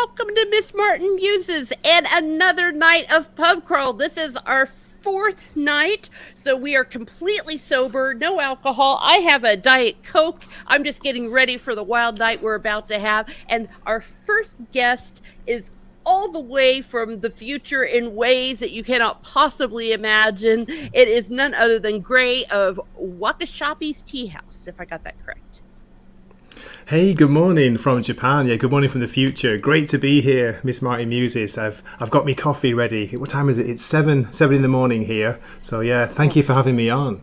welcome to Miss Martin Muses and another night of pub crawl. This is our fourth night, so we are completely sober, no alcohol. I have a Diet Coke. I'm just getting ready for the wild night we're about to have. And our first guest is all the way from the future in ways that you cannot possibly imagine. It is none other than Gray of WAKIZASHI'S Teahouse, if I got that correct. Hey, good morning from Japan. Yeah, good morning from the future. Great to be here, Miss Martin Muses. I've got me coffee ready. What time is it? It's seven in the morning here. So yeah, thank you for having me on.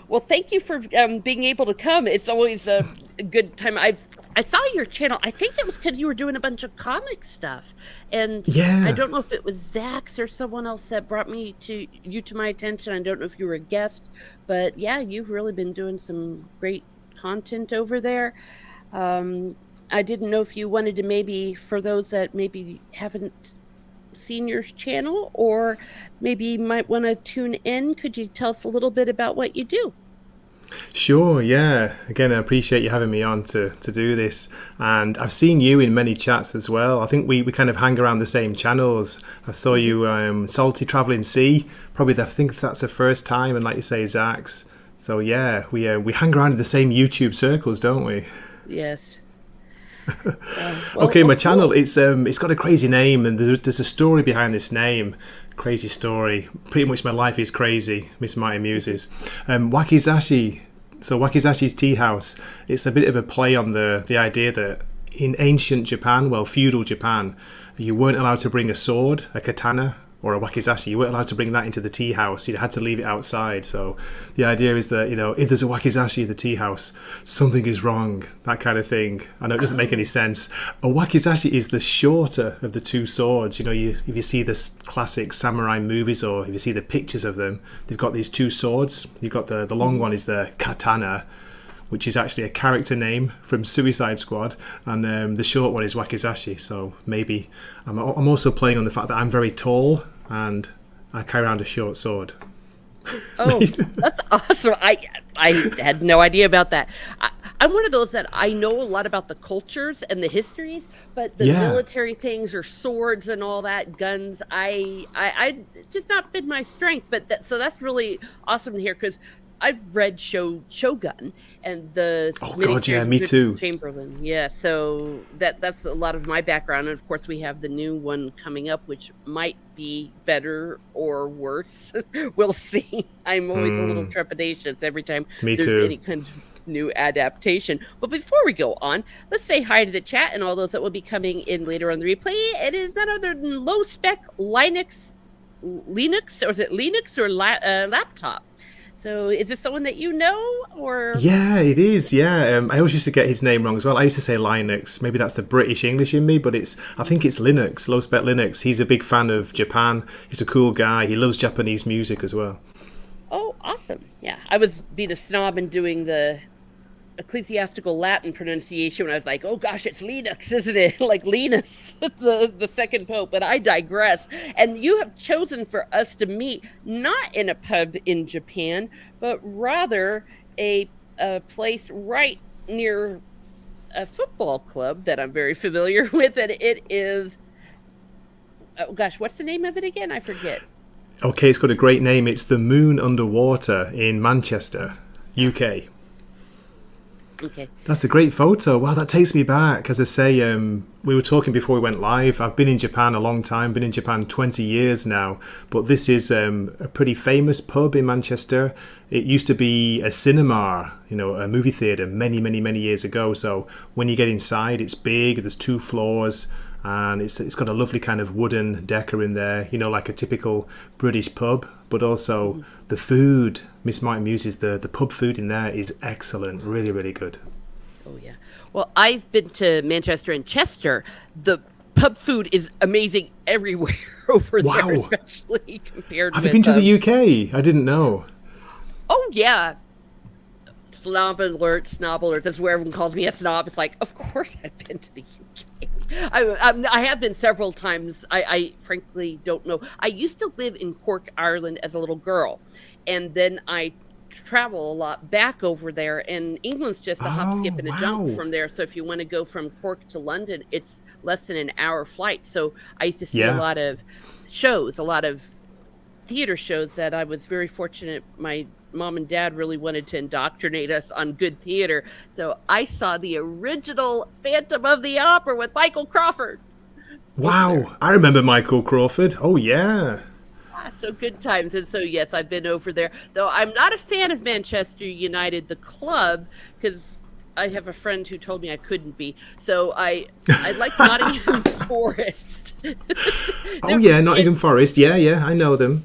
Well, thank you for being able to come. It's always a good time. I saw your channel. I think it was because you were doing a bunch of comic stuff, and Yeah. I don't know if it was Zach's or someone else that brought you to my attention. I don't know if you were a guest, but yeah, you've really been doing some great content over there. I didn't know if you wanted to, maybe for those that maybe haven't seen your channel or maybe might want to tune in, could you tell us a little bit about what you do? Sure, yeah. Again, I appreciate you having me on to do this. And I've seen you in many chats as well. I think we kind of hang around the same channels. I saw you Salty Traveling Sea. Probably I think that's the first time, and like you say, Zach's. So yeah, we hang around in the same YouTube circles, don't we? Yes. Okay, my channel, it's got a crazy name, and there's a story behind this name. Crazy story. Pretty much my life is crazy, Miss Martin Muses. Wakizashi, so Wakizashi's Teahouse, it's a bit of a play on the idea that in ancient Japan, well, feudal Japan, you weren't allowed to bring a sword, a katana, or a wakizashi. You weren't allowed to bring that into the tea house. You had to leave it outside. So the idea is that, if there's a wakizashi in the tea house, something is wrong, that kind of thing. I know it doesn't make any sense. A wakizashi is the shorter of the two swords. If you see the classic samurai movies, or if you see the pictures of them, they've got these two swords. You've got the long one is the katana, which is actually a character name from Suicide Squad, and the short one is Wakizashi. So maybe I'm also playing on the fact that I'm very tall and I carry around a short sword. Oh, that's awesome. I had no idea about that. I'm one of those that I know a lot about the cultures and the histories, but the military things or swords and all that, guns, it's just not been my strength. But so that's really awesome to hear, because I've read Shogun and the me too. Chamberlain. Yeah, so that's a lot of my background, and of course we have the new one coming up, which might be better or worse. We'll see. I'm always a little trepidatious every time there's any kind of new adaptation. But before we go on, let's say hi to the chat and all those that will be coming in later on the replay. It is none other than low spec Linux, or is it Linux or laptop? So is this someone that you know, or? Yeah, it is. Yeah, I always used to get his name wrong as well. I used to say Linux. Maybe that's the British English in me, but I think it's Linux, low spec Linux. He's a big fan of Japan. He's a cool guy. He loves Japanese music as well. Oh, awesome. Yeah, I was being a snob and doing the ecclesiastical Latin pronunciation when I was like, oh gosh, it's Linux, isn't it? Like Linus, the second pope. But I digress. And you have chosen for us to meet not in a pub in Japan, but rather a place right near a football club that I'm very familiar with. And it is, oh gosh, what's the name of it again? I forget. Okay, it's got a great name. It's the Moon Underwater in Manchester, UK. Okay. That's a great photo. Wow, that takes me back. As I say, we were talking before we went live. I've been in Japan a long time, been in Japan 20 years now. But this is a pretty famous pub in Manchester. It used to be a cinema, a movie theatre many, many, many years ago. So when you get inside, it's big. There's 2 floors. And it's got a lovely kind of wooden decor in there, like a typical British pub. But also the food, Miss Martin Muses, the pub food in there is excellent, really, really good. Oh yeah. Well, I've been to Manchester and Chester. The pub food is amazing everywhere over there, especially compared. Have you been to the UK? I didn't know. Oh yeah. Snob alert, snob alert. That's where everyone calls me a snob. It's like, of course I've been to the UK. I have been several times. I frankly don't know. I used to live in Cork, Ireland as a little girl. And then I travel a lot back over there, and England's just a hop, skip, Oh, and a jump wow. from there. So if you want to go from Cork to London, it's less than an hour flight. So I used to see a Yeah. lot of shows, a lot of theater shows that I was very fortunate. My mom and dad really wanted to indoctrinate us on good theater. So I saw the original Phantom of the Opera with Michael Crawford over there. Wow. I remember Michael Crawford. Oh, yeah. So good times. And so, yes, I've been over there. Though I'm not a fan of Manchester United, the club, because I have a friend who told me I couldn't be. So I like Nottingham Forest. Oh, yeah. It, Nottingham Forest. Yeah, yeah. I know them.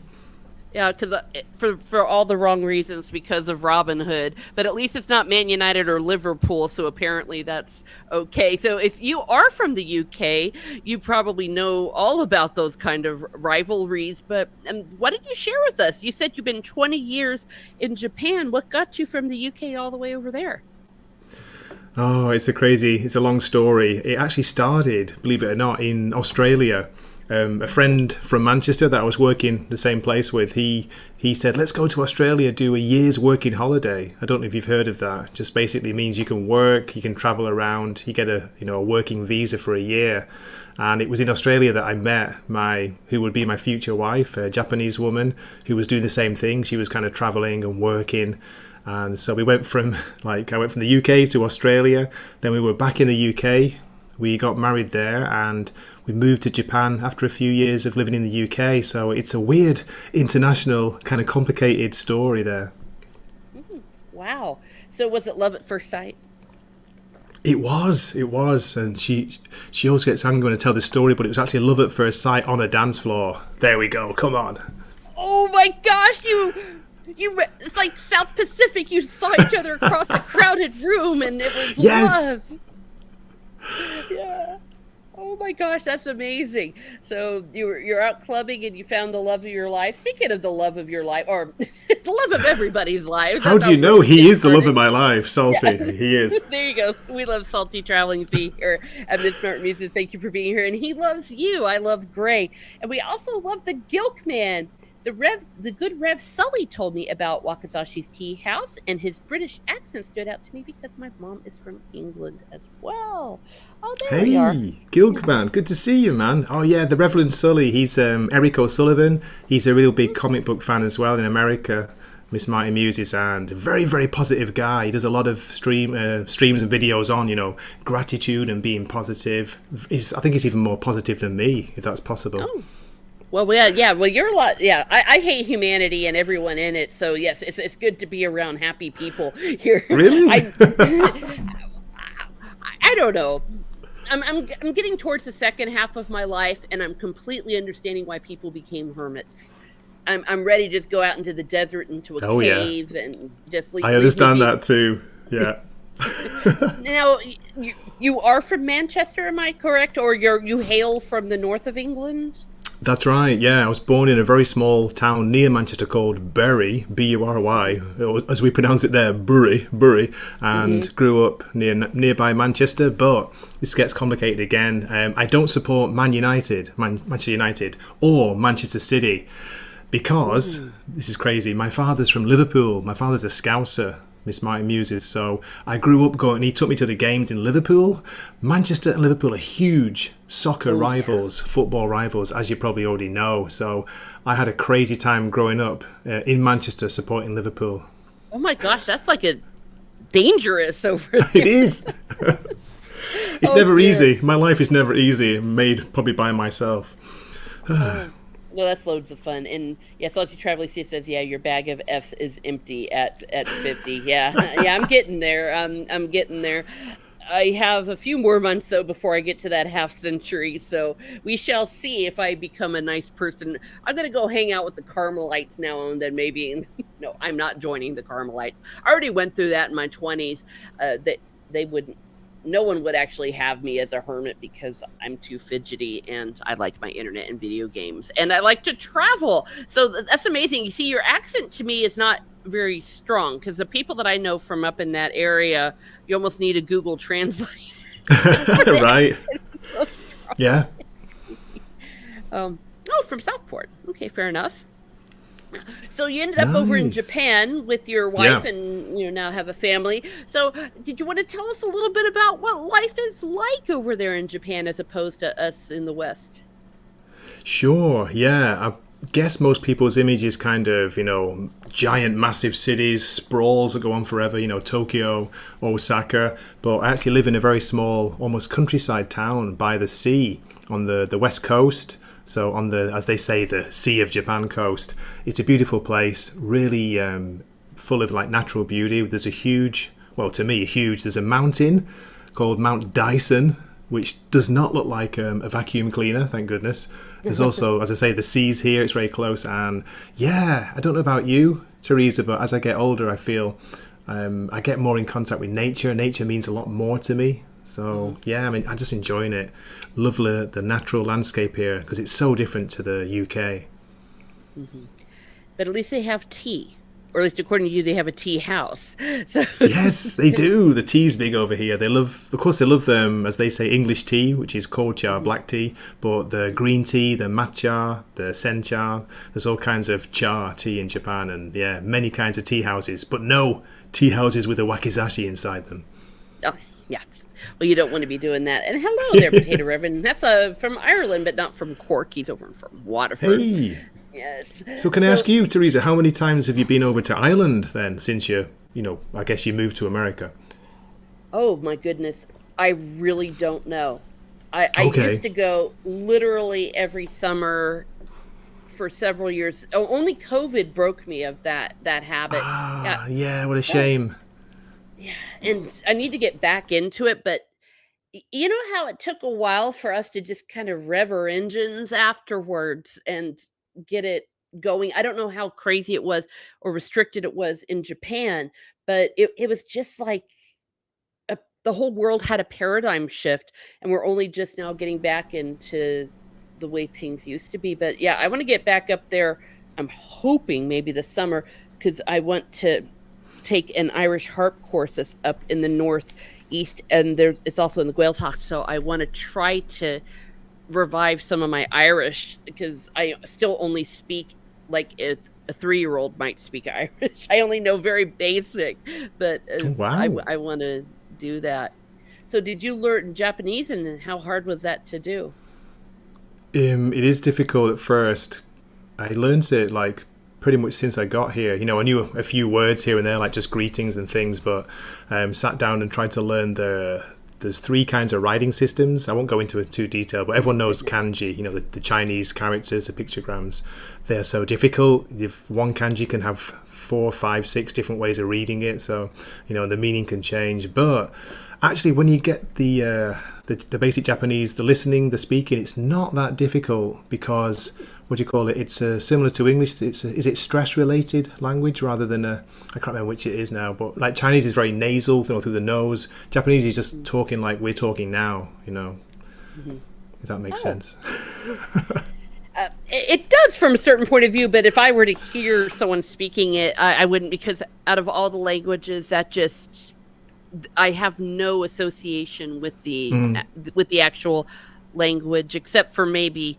yeah, because for all the wrong reasons because of Robin Hood, but at least it's not Man United or Liverpool, so apparently that's okay. So if you are from the UK, you probably know all about those kind of rivalries. But what did you share with us? You said you've been 20 years in Japan. What got you from the UK all the way over there? Oh, it's a long story. It actually started, believe it or not, in Australia. A friend from Manchester that I was working the same place with, he said, let's go to Australia, do a year's working holiday. I don't know if you've heard of that. Just basically means you can work, you can travel around, you get a working visa for a year. And it was in Australia that I met who would be my future wife, a Japanese woman who was doing the same thing. She was kind of traveling and working. And so we went from, I went from the UK to Australia, then we were back in the UK, we got married there, and we moved to Japan after a few years of living in the UK. So it's a weird, international, kind of complicated story there. Wow. So was it love at first sight? It was, and she always gets angry when I tell this story, but it was actually love at first sight on a dance floor. There we go, come on. Oh my gosh, it's like South Pacific. You saw each other across a crowded room, and it was Yes! love. Yeah. Oh my gosh, that's amazing. So you're out clubbing and you found the love of your life. Speaking of the love of your life, or the love of everybody's life. How That do you sounds know? really He is the love started. of my life, Salty. Yeah. He is. There you go. We love Salty Traveling Z here at Miss Martin Muses. Thank you for being here. And he loves you. I love Gray. And we also love the Gilk Man. The good Rev Sully told me about Wakizashi's Tea House, and his British accent stood out to me because my mom is from England as well. Oh, there we are. Hey, Gilkman, good to see you, man. Oh yeah, the Reverend Sully. He's Eric O'Sullivan. He's a real big comic book fan as well in America. Miss Marty Muses, and a very, very positive guy. He does a lot of streams and videos on, gratitude and being positive. I think he's even more positive than me, if that's possible. Oh. Well, yeah. Well, you're a lot. Yeah, I hate humanity and everyone in it. So yes, it's good to be around happy people here. Really? I don't know. I'm getting towards the second half of my life, and I'm completely understanding why people became hermits. I'm ready to just go out into the desert, into a cave, and just leave. I understand that too. Yeah. Now, you are from Manchester, am I correct? Or you hail from the north of England? That's right, yeah. I was born in a very small town near Manchester called Bury, B-U-R-Y, as we pronounce it there, Bury, and grew up nearby Manchester, but this gets complicated again. I don't support Manchester United, or Manchester City, because, this is crazy, my father's from Liverpool. My father's a Scouser, Miss Marty Muses. So I grew up going, he took me to the games in Liverpool. Manchester and Liverpool are huge soccer rivals, football rivals, as you probably already know. So I had a crazy time growing up in Manchester supporting Liverpool. Oh my gosh, that's like a dangerous over there. It is. It's never dear. easy. My life is never easy, made probably by myself. Well, that's loads of fun. And yeah, Salty Traveling C says, yeah, your bag of F's is empty at 50. Yeah, yeah, I'm getting there. I'm getting there. I have a few more months, though, before I get to that half century. So we shall see if I become a nice person. I'm going to go hang out with the Carmelites now and then maybe. No, I'm not joining the Carmelites. I already went through that in my 20s. They wouldn't. No one would actually have me as a hermit because I'm too fidgety and I like my internet and video games and I like to travel. So that's amazing. You see, your accent to me is not very strong because the people that I know from up in that area, you almost need a Google Translate. Right. Yeah. Oh, from Southport. Okay, fair enough. So you ended up over in Nice. Japan with your wife, Yeah. and now have a family. So did you want to tell us a little bit about what life is like over there in Japan as opposed to us in the West? Sure, yeah. I guess most people's image is kind of, giant, massive cities, sprawls that go on forever, Tokyo, Osaka. But I actually live in a very small, almost countryside town by the sea on the west coast. So on the, as they say, the Sea of Japan coast. It's a beautiful place, really full of like natural beauty. There's a huge, well, to me, huge, there's a mountain called Mount Dyson, which does not look like a vacuum cleaner, thank goodness. There's also, as I say, the seas here, it's very close. And yeah, I don't know about you, Teresa, but as I get older, I feel I get more in contact with nature. Nature means a lot more to me. So yeah, I mean, I'm just enjoying it. Love the natural landscape here because it's so different to the UK. Hmm. But at least they have tea, or at least according to you, they have a tea house. So Yes, they do. The tea's big over here. They love, of course, they love them, as they say, English tea, which is kocha, black tea, but the green tea, the matcha, the sencha, there's all kinds of cha tea in Japan, and yeah, many kinds of tea houses, but no tea houses with a wakizashi inside them. oh yeah. Well, you don't want to be doing that. And hello there, Potato Reverend. That's from Ireland, but not from Cork. He's over from Waterford. Hey, Yes. so can I So ask you, Teresa, how many times have you been over to Ireland then, since I guess you moved to America? oh my goodness, I really don't know. I used Okay. to go literally every summer for several years. Oh, only COVID broke me of that habit. Yeah, Ah, yeah, what a oh, shame. yeah, and I need to get back into it. But you know how it took a while for us to just kind of rev our engines afterwards and get it going. I don't know how crazy it was or restricted it was in Japan, but it was just like the whole world had a paradigm shift, and we're only just now getting back into the way things used to be. But yeah, I want to get back up there. I'm hoping maybe this summer because I want to take an Irish harp course that's up in the northeast, and it's also in the Gaeltacht. So I want to try to revive some of my Irish because I still only speak like if a 3-year-old might speak Irish. I only know very basic, but Oh, wow. I want to do that. So, did you learn Japanese, and how hard was that to do? It is difficult at first. I learned it like pretty much since I got here. I knew a few words here and there, like just greetings and things, but sat down and tried to learn there's three kinds of writing systems. I won't go into it too detail, but everyone knows kanji, the Chinese characters, the pictograms. They're so difficult. If one kanji can have four, five, six different ways of reading it, so the meaning can change. But actually, when you get the basic Japanese, the listening, the speaking, it's not that difficult because what do you call it? It's similar to English. Is it stress related language rather than I can't remember which it is now. But like Chinese is very nasal, through the nose. Japanese is just talking like we're talking now. Mhm. If that makes Oh, sense. it does from a certain point of view, but if I were to hear someone speaking it, I wouldn't because out of all the languages, that just I have no association Mm. with the actual language except for maybe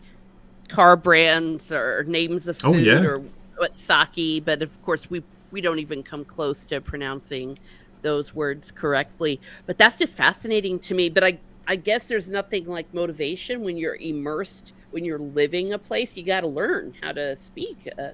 car brands or names of Oh food yeah. or what sake, but of course we don't even come close to pronouncing those words correctly. But that's just fascinating to me. But I guess there's nothing like motivation when you're immersed, when you're living a place. You got to learn how to speak the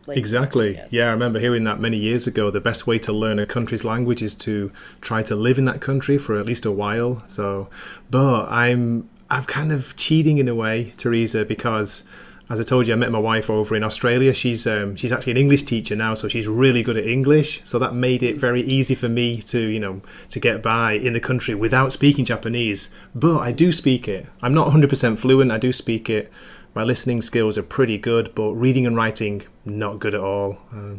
language, I Exactly. guess. Yeah, I remember hearing that many years ago. The best way to learn a country's language is to try to live in that country for at least a while. So, but I'm kind of cheating in a way, Teresa, because as I told you, I met my wife over in Australia. She's actually an English teacher now, so she's really good at English. So that made it very easy for me to get by in the country without speaking Japanese. But I do speak it. I'm not 100% fluent. I do speak it. My listening skills are pretty good, but reading and writing not good at all. Yeah.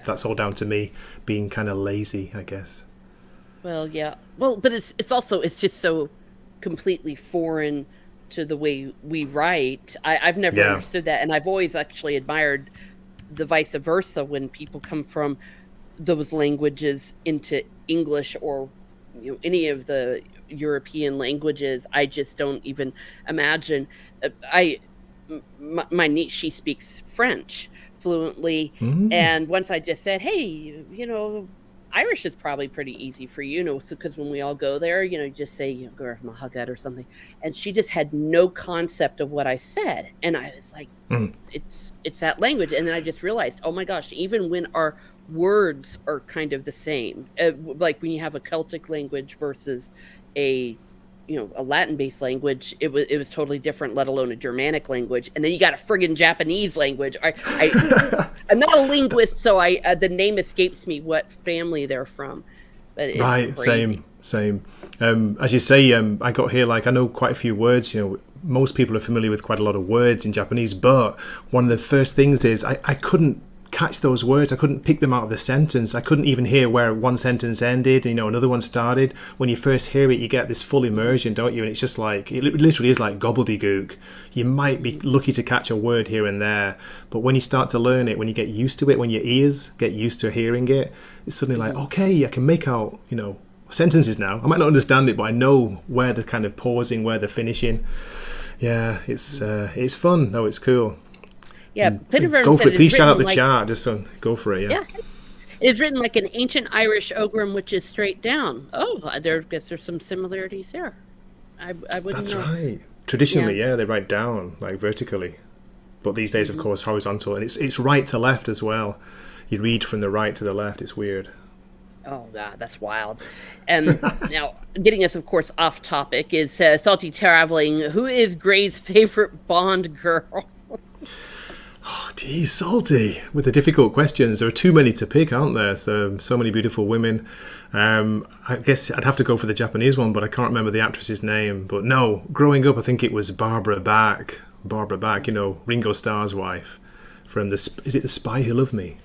That's all down to me being kind of lazy, I guess. Well, yeah. Well, but it's also it's just so completely foreign to the way we write. I've never Yeah. understood that, and I've always actually admired the vice versa when people come from those languages into English or any of the European languages. I just don't even imagine. I my niece, she speaks French fluently. And once I just said, hey, Irish is probably pretty easy for you, because when we all go there, you just say, go have a hugget or something. And she just had no concept of what I said. And I was like, it's that language. And then I just realized, oh my gosh, even when our words are kind of the same, like when you have a Celtic language versus a Latin-based language, it was totally different, let alone a Germanic language. And then you got a friggin' Japanese language. I'm not a linguist, so the name escapes me what family they're from. But it's Right, crazy. same. As you say, I got here, I know quite a few words. Most people are familiar with quite a lot of words in Japanese, but one of the first things is I couldn't catch those words. I couldn't pick them out of the sentence. I couldn't even hear where one sentence ended, another one started. When you first hear it, you get this full immersion, don't you? And it's just it literally is like gobbledygook. You might be lucky to catch a word here and there, but when you start to learn it, when you get used to it, when your ears get used to hearing it, it's suddenly like, okay, I can make out, sentences now. I might not understand it, but I know where they're kind of pausing, where they're finishing. Yeah, it's fun. No, it's cool. Yeah, Go for it. Please shout out the chat. Just go for it. Yeah. It is written like an ancient Irish ogram, which is straight down. Oh, I guess there's some similarities there. I wouldn't That's know. right. Traditionally, they write down vertically, but these days, of course, horizontal, and it's right to left as well. You read from the right to the left. It's weird. Oh, God, that's wild. And now, getting us, of course, off topic is Salty Traveling. Who is Gray's favorite Bond girl? Oh, geez, Salty. With the difficult questions, there are too many to pick, aren't there? So many beautiful women. I guess I'd have to go for the Japanese one, but I can't remember the actress's name. But no, growing up, I think it was Barbara Bach. Barbara Bach, Ringo Starr's wife. From is it The Spy Who Loved Me?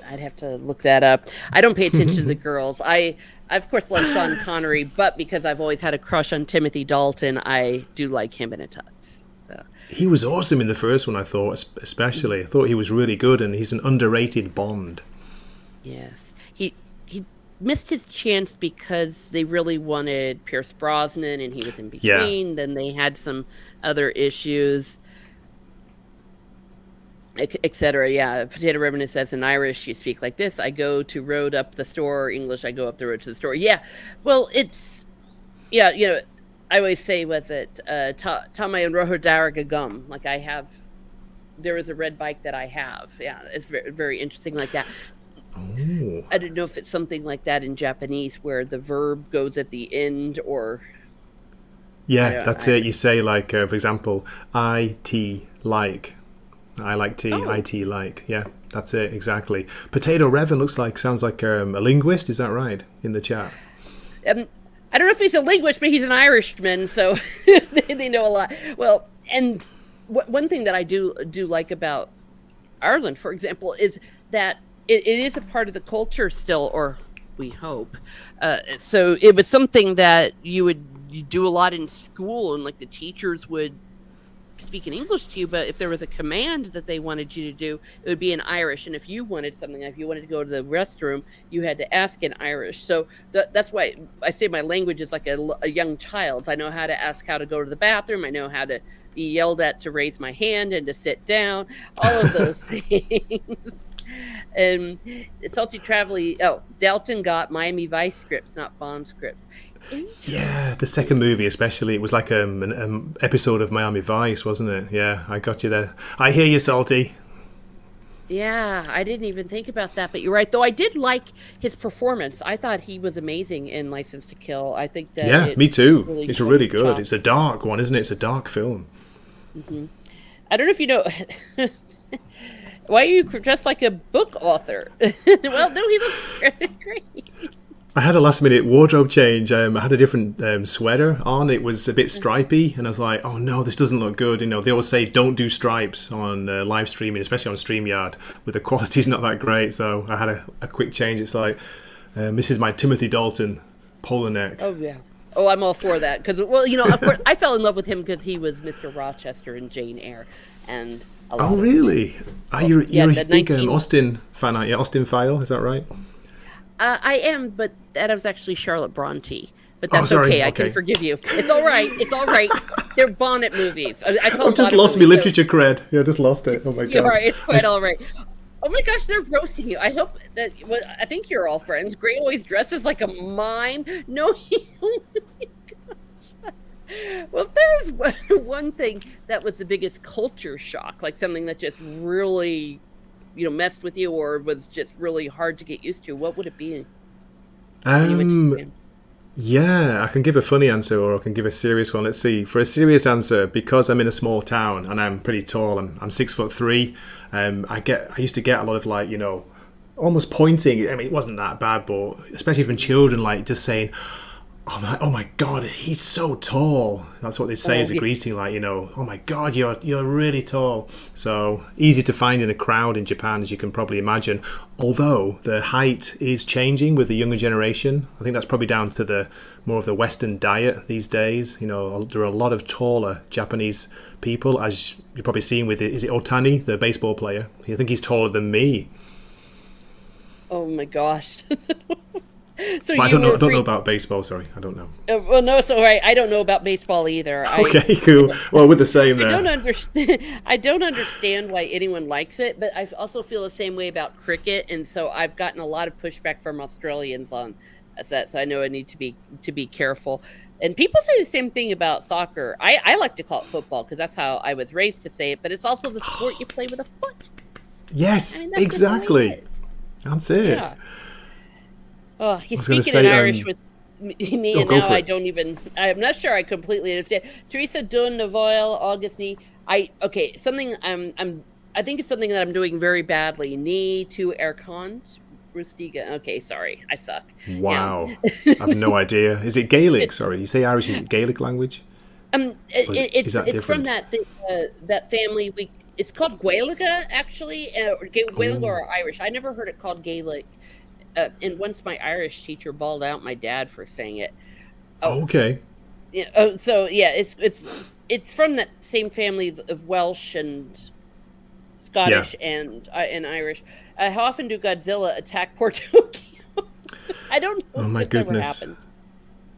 I'd have to look that up. I don't pay attention to the girls. I of course love Sean Connery, but because I've always had a crush on Timothy Dalton, I do like him in a tux. So he was awesome in the first one, I thought, especially. I thought he was really good, and he's an underrated Bond. Yes, he missed his chance because they really wanted Pierce Brosnan, and he was in between. Then they had some other issues, etc. Yeah, Potato Revenant says in Irish you speak like this: I go to road up the store. English, I go up the road to the store. Yeah, well, it's I always say with it, Tama and Rojo Daraga gum. Like there is a red bike that I have. Yeah, it's very, very interesting like that. Oh. I don't know if it's something like that in Japanese where the verb goes at the end or. Yeah, that's it. You say for example, IT like. I like tea, IT like. Yeah, that's it, exactly. Potato Revan sounds like a linguist, is that right, in the chat? I don't know if he's a linguist, but he's an Irishman, so they know a lot. Well, and one thing that I do like about Ireland, for example, is that it is a part of the culture still, or we hope. So it was something that you do a lot in school, and the teachers would speak in English to you, but if there was a command that they wanted you to do, it would be in Irish. And if you wanted something, if you wanted to go to the restroom, you had to ask in Irish. So that's why I say my language is like a young child's. I know how to ask how to go to the bathroom. I know how to be yelled at to raise my hand and to sit down. All of those things. And Salty Traveling. Oh, Dalton got Miami Vice scripts, not Bond scripts. Yeah, the second movie especially, it was like an episode of Miami Vice, wasn't it? Yeah, I got you there. I hear you, Salty. Yeah, I didn't even think about that, but you're right. Though I did like his performance. I thought he was amazing in License to Kill. I think that me too. Really it's really good. chops. It's a dark one, isn't it? It's a dark film. Mm-hmm. I don't know if you know. Why are you dressed like a book author? Well, no, he looks great. I had a last minute wardrobe change. I had a different sweater on. It was a bit stripy, and I was like, oh no, this doesn't look good. They always say don't do stripes on live streaming, especially on StreamYard, where the quality's not that great. So I had a quick change. It's like, this is my Timothy Dalton polar neck. Oh, yeah. Oh, I'm all for that. Because, of course, I fell in love with him because he was Mr. Rochester in Jane Eyre. And oh, really? You're a big 19... Austin fan, aren't you? Austin File, is that right? I am, but that was actually Charlotte Bronte. But that's sorry. okay. I can forgive you. It's all right. It's all right. They're bonnet movies. I call I've just bonnet lost my movies. So literature cred. Yeah, I just lost it. Oh my you're god. right. It's quite all right. Oh my gosh, they're roasting you. I hope that. Well, I think you're all friends. Gray always dresses like a mime. No, he. Well, if there was one thing that was the biggest culture shock, like something that just really, messed with you or was just really hard to get used to, what would it be when you went to Japan? Yeah, I can give a funny answer or I can give a serious one. Let's see. For a serious answer, because I'm in a small town and I'm pretty tall, I'm 6'3". I used to get a lot of almost pointing. I mean, it wasn't that bad, but especially from children, like just saying, oh my god, he's so tall. That's what they'd say as a greeting, oh my god, you're really tall. So easy to find in a crowd in Japan, as you can probably imagine. Although the height is changing with the younger generation. I think that's probably down to the more of the Western diet these days. There are a lot of taller Japanese people, as you're probably seeing with is it Otani, the baseball player? I think he's taller than me. Oh my gosh. So But I don't know about baseball. Sorry, I don't know. Well, no, it's all right. I don't know about baseball either. Okay, cool. Well, we're the same there. I don't understand. I don't understand why anyone likes it, but I also feel the same way about cricket, and so I've gotten a lot of pushback from Australians on that. So I know I need to be careful. And people say the same thing about soccer. I like to call it football because that's how I was raised to say it. But it's also the sport you play with a foot. Yes, I mean, that's exactly. That's it. Yeah. Oh, he's gonna speaking say, in Irish with me, and go now for I it. don't even. I'm not sure I completely understand. Teresa Dunn Navoil August knee. Something I think it's something that I'm doing very badly. Knee to Erkant Rustiga. Okay, sorry, I suck. Wow, Yeah. I have no idea. Is it Gaelic? Sorry, you say Irish is Gaelic language? It's that from different? that family. It's called Gaelica actually, Gaelic or Irish. I never heard it called Gaelic. And once my Irish teacher bawled out my dad for saying it. Oh, okay. Yeah. So yeah, it's from that same family of Welsh and Scottish and Irish. How often do Godzilla attack Port Tokyo? I don't know. Oh my if this ever goodness. happened.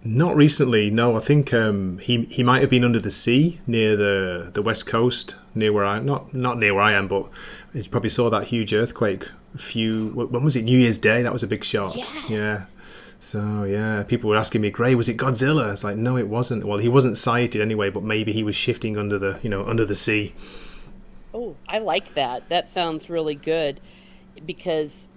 Not recently, no. I think he might have been under the sea near the west coast, near where I not near where I am, but you probably saw that huge earthquake. When was it? New Year's Day. That was a big shock. Yes. Yeah. So yeah, people were asking me, Gray, was it Godzilla? It's like, no, it wasn't. Well, he wasn't sighted anyway, but maybe he was shifting under the sea. Oh, I like that. That sounds really good because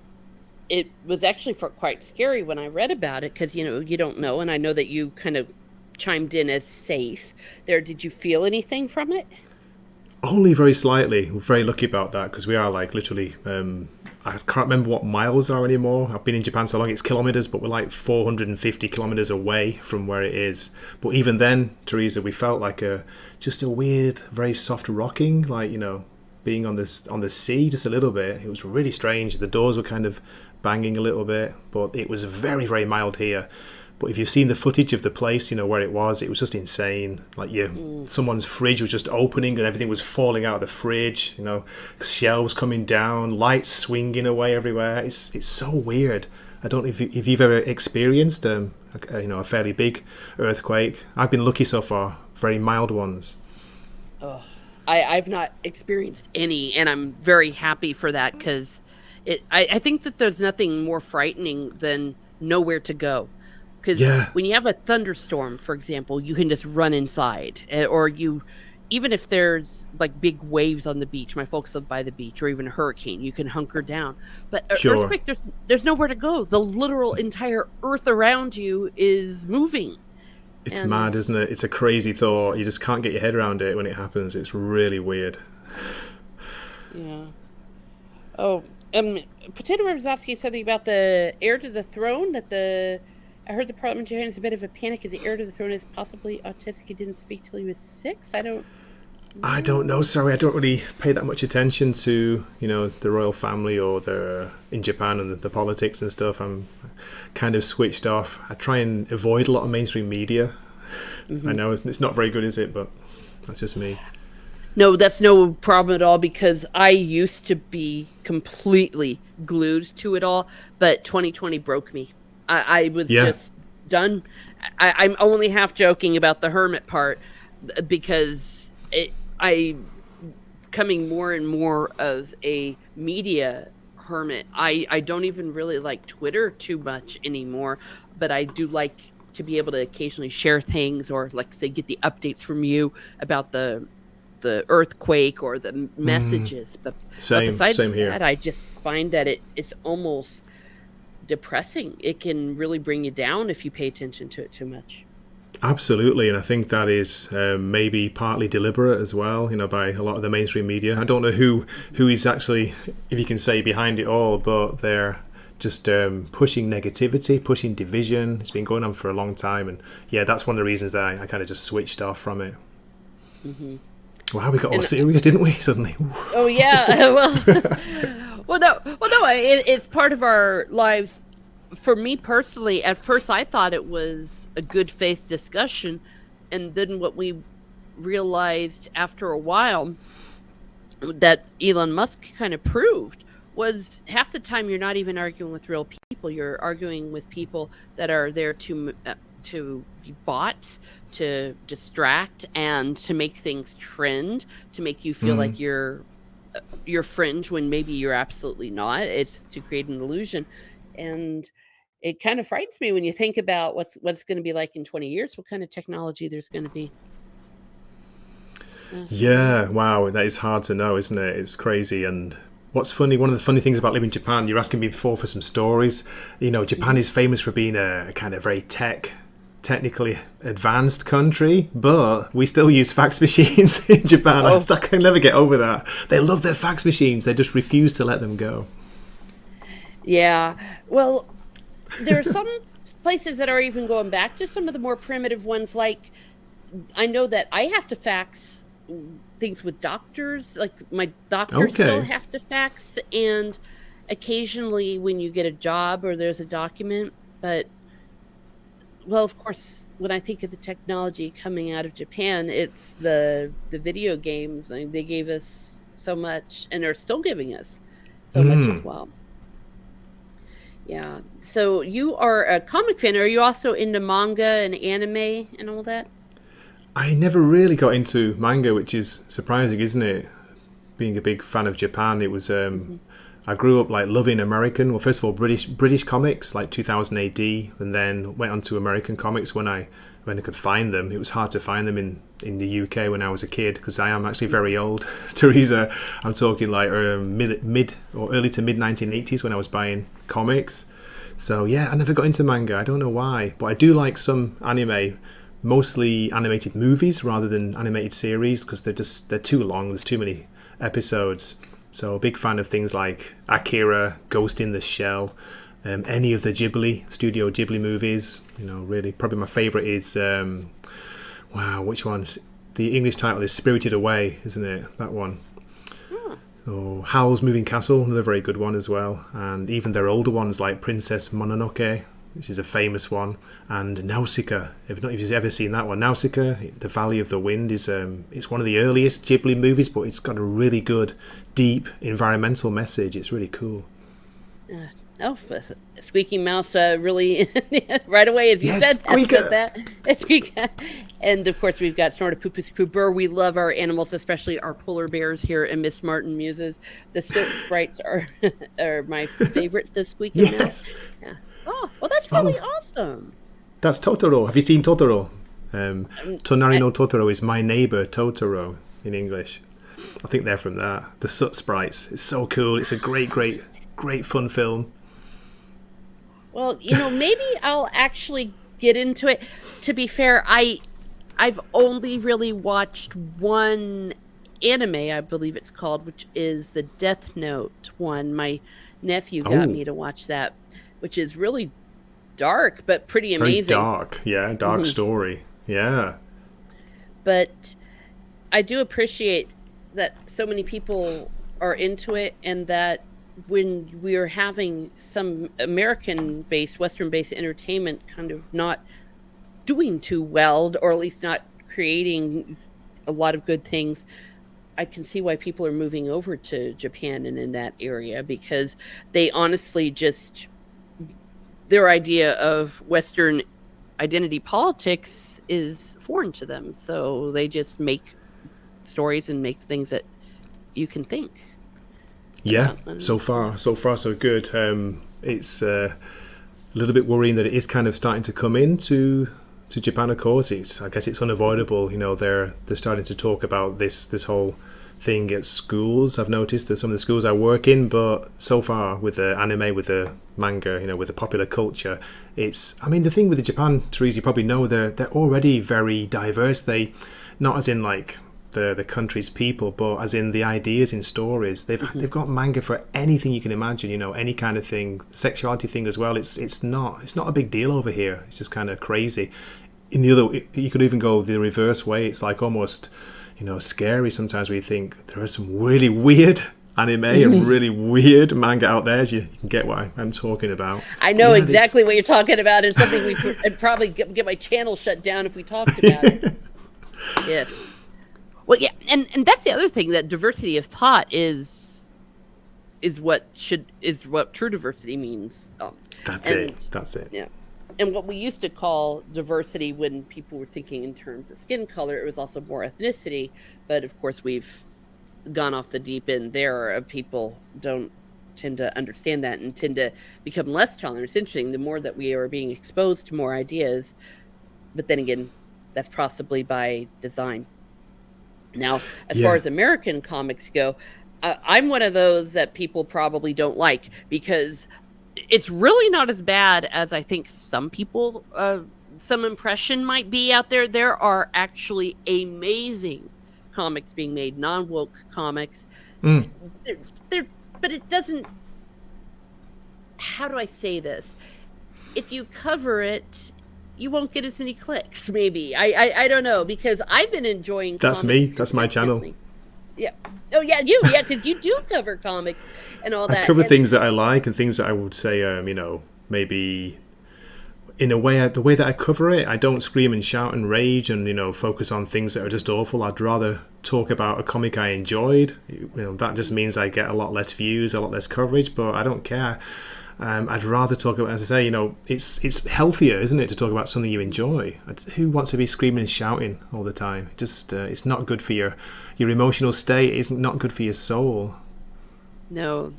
it was actually quite scary when I read about it because you don't know, and I know that you kind of chimed in as safe there. Did you feel anything from it? Only very slightly. We're very lucky about that because we are like literally. I can't remember what miles are anymore. I've been in Japan so long, it's kilometers, but we're like 450 kilometers away from where it is. But even then, Teresa, we felt like just a weird, very soft rocking, like being on the sea just a little bit. It was really strange. The doors were kind of banging a little bit, but it was very, very mild here. But if you've seen the footage of the place, where it was just insane. Like someone's fridge was just opening and everything was falling out of the fridge. Shelves coming down, lights swinging away everywhere. It's so weird. I don't know if you've ever experienced a fairly big earthquake. I've been lucky so far. Very mild ones. Oh, I've not experienced any, and I'm very happy for that because I think that there's nothing more frightening than nowhere to go. Because when you have a thunderstorm, for example, you can just run inside. Or even if there's like big waves on the beach, my folks live by the beach, or even a hurricane, you can hunker down. But earthquake, there's nowhere to go. The literal entire earth around you is moving. It's mad, isn't it? It's a crazy thought. You just can't get your head around it when it happens. It's really weird. Yeah. Oh, Potato Rivers asking something about the heir to the throne I heard the parliamentarian is a bit of a panic as the heir to the throne is possibly autistic. He didn't speak till he was 6. I don't know. Sorry, I don't really pay that much attention to the royal family or in Japan and the politics and stuff. I'm kind of switched off. I try and avoid a lot of mainstream media. Mm-hmm. I know it's not very good, is it? But that's just me. No, that's no problem at all because I used to be completely glued to it all, but 2020 broke me. I was just done. I'm only half joking about the hermit part. because I coming more and more of a media hermit. I don't even really like Twitter too much anymore, but I do like to be able to occasionally share things, or like say get the updates from you about the earthquake or the messages. But besides Same here. that, I just find that it is almost depressing. It can really bring you down if you pay attention to it too much. Absolutely, and I think that is maybe partly deliberate as well, by a lot of the mainstream media. I don't know who is actually, if you can say, behind it all, but they're just pushing negativity, pushing division. It's been going on for a long time, and yeah, that's one of the reasons that I kind of just switched off from it. Hmm. Wow, we got all serious, didn't we? Suddenly. Oh yeah, well, no, it's part of our lives. For me personally, at first I thought it was a good faith discussion, and then what we realized after a while that Elon Musk kind of proved was half the time you're not even arguing with real people. You're arguing with people that are there to be bots, to distract, and to make things trend, to make you feel like you're fringe when maybe you're absolutely not. It's to create an illusion, and it kind of frightens me when you think about what's going to be like in 20 years, what kind of technology there's going to be. Yeah, wow, that is hard to know, isn't it? It's crazy. And what's funny, one of the funny things about living in Japan, you're asking me before for some stories. Japan is famous for being a kind of very technically advanced country, but we still use fax machines in Japan. Oh, I can never get over that. They love their fax machines. They just refuse to let them go. yeah. Well, there are some places that are even going back to some of the more primitive ones. Like, I know that I have to fax things with doctors. Like, my doctors still Okay. have to fax, and occasionally when you get a job or there's a document. But, well, of course, when I think of the technology coming out of Japan, it's the video games. I mean, they gave us so much, and are still giving us so much as well. Yeah. So you are a comic fan. Are you also into manga and anime and all that? I never really got into manga, which is surprising, isn't it? Being a big fan of Japan, it was. Hmm. I grew up like loving American. Well, first of all, British comics like 2000 AD, and then went on to American comics when I could find them. It was hard to find them in the UK when I was a kid, because I am actually very old, Teresa. I'm talking like mid or early to mid 1980s when I was buying comics. So yeah, I never got into manga. I don't know why, but I do like some anime, mostly animated movies rather than animated series, because they're too long. There's too many episodes. So a big fan of things like Akira, Ghost in the Shell, any of the Studio Ghibli movies. Really, probably my favourite is wow, which one's the English title is Spirited Away, isn't it? That one. Hmm. So Howl's Moving Castle, another very good one as well, and even their older ones like Princess Mononoke, which is a famous one, and Nausicaa. If you've ever seen that one, Nausicaa, The Valley of the Wind is it's one of the earliest Ghibli movies, but it's got a really good, deep environmental message. It's really cool. Uh, oh, Squeaky Mouse really right away as you Yes, said Squeaker. that. Squeak. And of course we've got Snortopoopas Crew Burr. We love our animals, especially our polar bears here in Miss Martin Muses. The silk sprites are are my favorite, says Squeaky Mouse. Yes. Yeah. Oh, well, that's really Oh, awesome. that's Totoro. Have you seen Totoro? Tonari I, no Totoro is My Neighbor Totoro in English. I think they're from that. The soot sprites. It's so cool. It's a great fun film. well, maybe I'll actually get into it. To be fair, I've only really watched one anime, I believe it's called, which is the Death Note one. My nephew got Oh, me to watch that, which is really dark but pretty very amazing. dark. Yeah, dark Hmm. story. Yeah. But I do appreciate that so many people are into it, and that when we are having some American based, Western based entertainment kind of not doing too well, or at least not creating a lot of good things, I can see why people are moving over to Japan and in that area, because they honestly just their idea of Western identity politics is foreign to them. So they just make stories and make things that you can think Yeah, about. And so far, so good. It's a little bit worrying that it is kind of starting to come into to Japan. Of course, I guess it's unavoidable. You know, they're starting to talk about this whole thing at schools. I've noticed that some of the schools I work in, but so far with the anime, with the manga, you know, with the popular culture, it's. I mean, the thing with the Japan, Therese, you probably know they're already very diverse. They, not as in like the country's people, but as in the ideas in stories. They've got manga for anything you can imagine. You know, any kind of thing, sexuality thing as well. It's not a big deal over here. It's just kind of crazy. In the other, you could even go the reverse way. It's like almost, you know, scary sometimes where you think there are some really weird anime and really weird manga out there. You can get what I'm talking about. I know exactly what you're talking about. It's something I'd probably get my channel shut down if we talked about it. Yes. Well, yeah, and that's the other thing, that diversity of thought is what true diversity means. That's it. Yeah. And what we used to call diversity when people were thinking in terms of skin color, it was also more ethnicity. But of course, we've gone off the deep end there of people don't tend to understand that and tend to become less tolerant. It's interesting, the more that we are being exposed to more ideas, but then again, that's possibly by design. Now, as far as American comics go, I'm one of those that people probably don't like, because it's really not as bad as I think some people, some impression might be out there. There are actually amazing comics being made, non-woke comics. But it doesn't, how do I say this? If you cover it, you won't get as many clicks, maybe. I don't know, because I've been enjoying That's comics. me. That's my channel. Yeah. Oh, yeah, you. Yeah, because you do cover comics and all that. I cover things that I like and things that I would say, you know, maybe in a way, the way that I cover it, I don't scream and shout and rage and, you know, focus on things that are just awful. I'd rather talk about a comic I enjoyed. You know, that just means I get a lot less views, a lot less coverage, but I don't care. I'd rather talk about, as I say, you know, it's healthier, isn't it, to talk about something you enjoy? Who wants to be screaming and shouting all the time? Just it's not good for your emotional state. It's not good for your soul. No.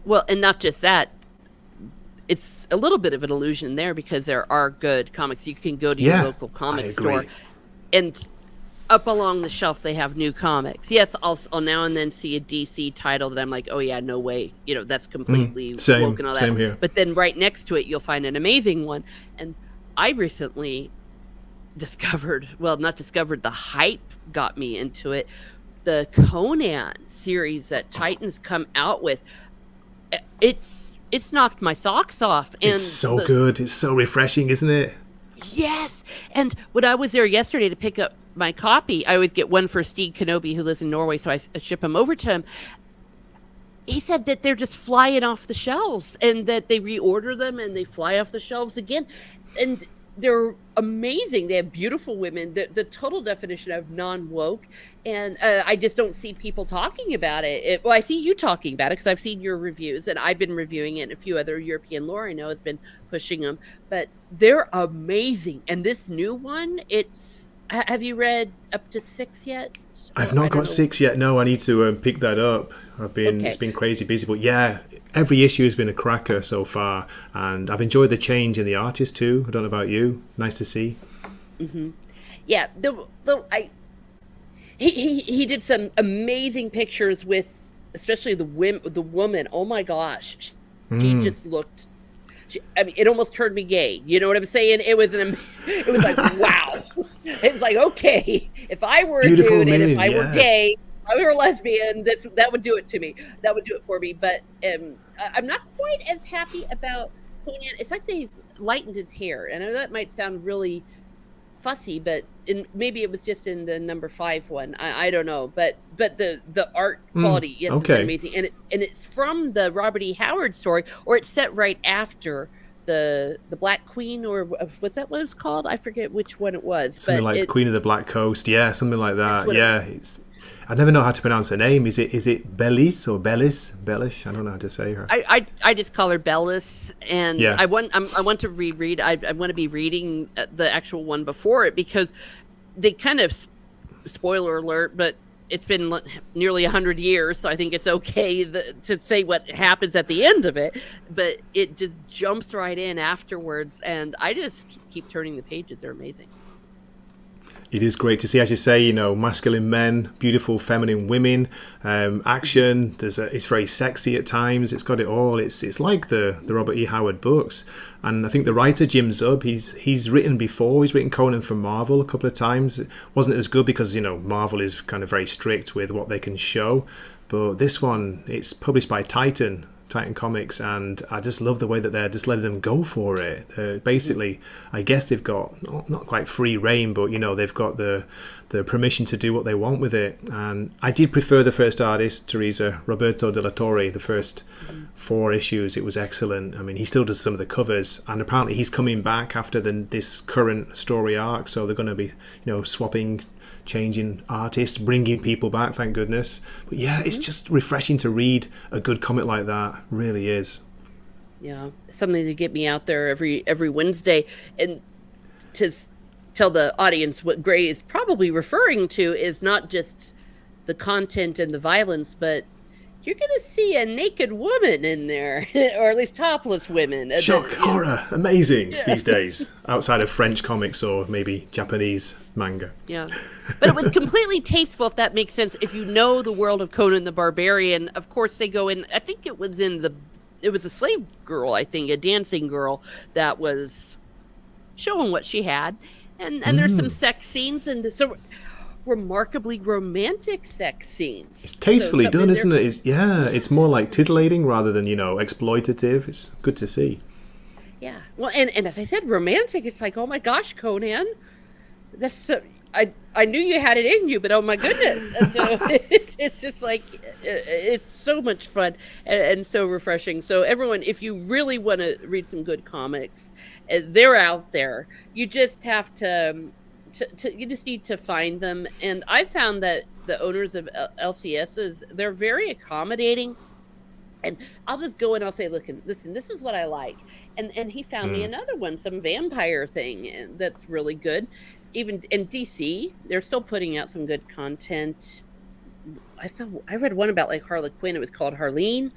Well, and not just that. It's a little bit of an illusion there, because there are good comics. You can go to your local comic store, and up along the shelf they have new comics. Yes, I'll now and then see a DC title that I'm like, oh yeah, no way, you know, that's completely woke and all that. Same here. But then right next to it you'll find an amazing one. And I recently the hype got me into it. The Conan series that Titans come out with, it's knocked my socks off. And it's so good. It's so refreshing, isn't it? Yes. And when I was there yesterday to pick up my copy, I always get one for Steve Kenobi, who lives in Norway, so I ship him over to him. He said that they're just flying off the shelves, and that they reorder them and they fly off the shelves again. And they're amazing. They have beautiful women, the total definition of non-woke. And I just don't see people talking about it. Well, I see you talking about it because I've seen your reviews, and I've been reviewing it, and a few other European lore I know has been pushing them. But they're amazing. And this new one, have you read up to 6 yet? I've not got 6 yet. No, I need to pick that up. It's been crazy busy, but yeah, every issue has been a cracker so far, and I've enjoyed the change in the artist too. I don't know about you. Nice to see. Mm-hmm. Yeah, he did some amazing pictures with, especially the woman. Oh my gosh, she just looked. I mean, it almost turned me gay. You know what I'm saying? It was it was like, wow. It was like, okay, if I were a dude and if I were gay, if I were a lesbian, that would do it to me. That would do it for me. But I'm not quite as happy about Conan. It's like they've lightened his hair, and I know that might sound really fussy, but maybe it was just in the number 5 one. I don't know, but the art quality, yes, has been amazing, and it's from the Robert E. Howard story, or it's set right after the Black Queen, or was that what it was called? I forget which one it was. Something like the Queen of the Black Coast, yeah, something like that. Yeah, I never know how to pronounce her name. Is it Bellis or Bellish? I don't know how to say her. I just call her Bellis, and Yeah. I want to reread. I want to be reading the actual one before it, because they kind of, spoiler alert, but it's been nearly 100 years, so I think it's okay to say what happens at the end of it. But it just jumps right in afterwards, and I just keep turning the pages. They're amazing. It is great to see, as you say, masculine men, beautiful feminine women, action. It's very sexy at times. It's got it all. It's like the Robert E. Howard books. And I think the writer, Jim Zub, he's written before. He's written Conan for Marvel a couple of times. It wasn't as good because, Marvel is kind of very strict with what they can show. But this one, it's published by Titan Comics, and I just love the way that they're just letting them go for it. Basically, I guess they've got not quite free reign, but they've got the permission to do what they want with it. And I did prefer the first artist, Teresa, Roberto de la Torre, the first 4 issues. It was excellent. I mean, he still does some of the covers, and apparently he's coming back after this current story arc, so they're going to be swapping, changing artists, bringing people back, thank goodness. But yeah, it's just refreshing to read a good comic like that. Really is. Yeah, something to get me out there every Wednesday, and to tell the audience what Gray is probably referring to is not just the content and the violence, but you're going to see a naked woman in there, or at least topless women. Shock, horror, amazing these days, outside of French comics or maybe Japanese manga. Yeah, but it was completely tasteful, if that makes sense. If you know the world of Conan the Barbarian, of course they go in, I think it was a slave girl, I think, a dancing girl that was showing what she had. And there's some sex scenes, and so remarkably romantic sex scenes. It's tastefully done, isn't it? It's more like tittillating rather than exploitative. It's good to see. Yeah, well, and as I said, romantic. It's like, oh my gosh, Conan, that's so, I knew you had it in you, but oh my goodness. And so it's just like, it's so much fun and so refreshing. So everyone, if you really want to read some good comics, they're out there. You just have to you just need to find them. And I found that the owners of LCSs, they're very accommodating. And I'll just go and I'll say, listen, this is what I like. And he found me another one, some vampire thing that's really good. Even in DC, they're still putting out some good content. I read one about like Harley Quinn. It was called Harleen.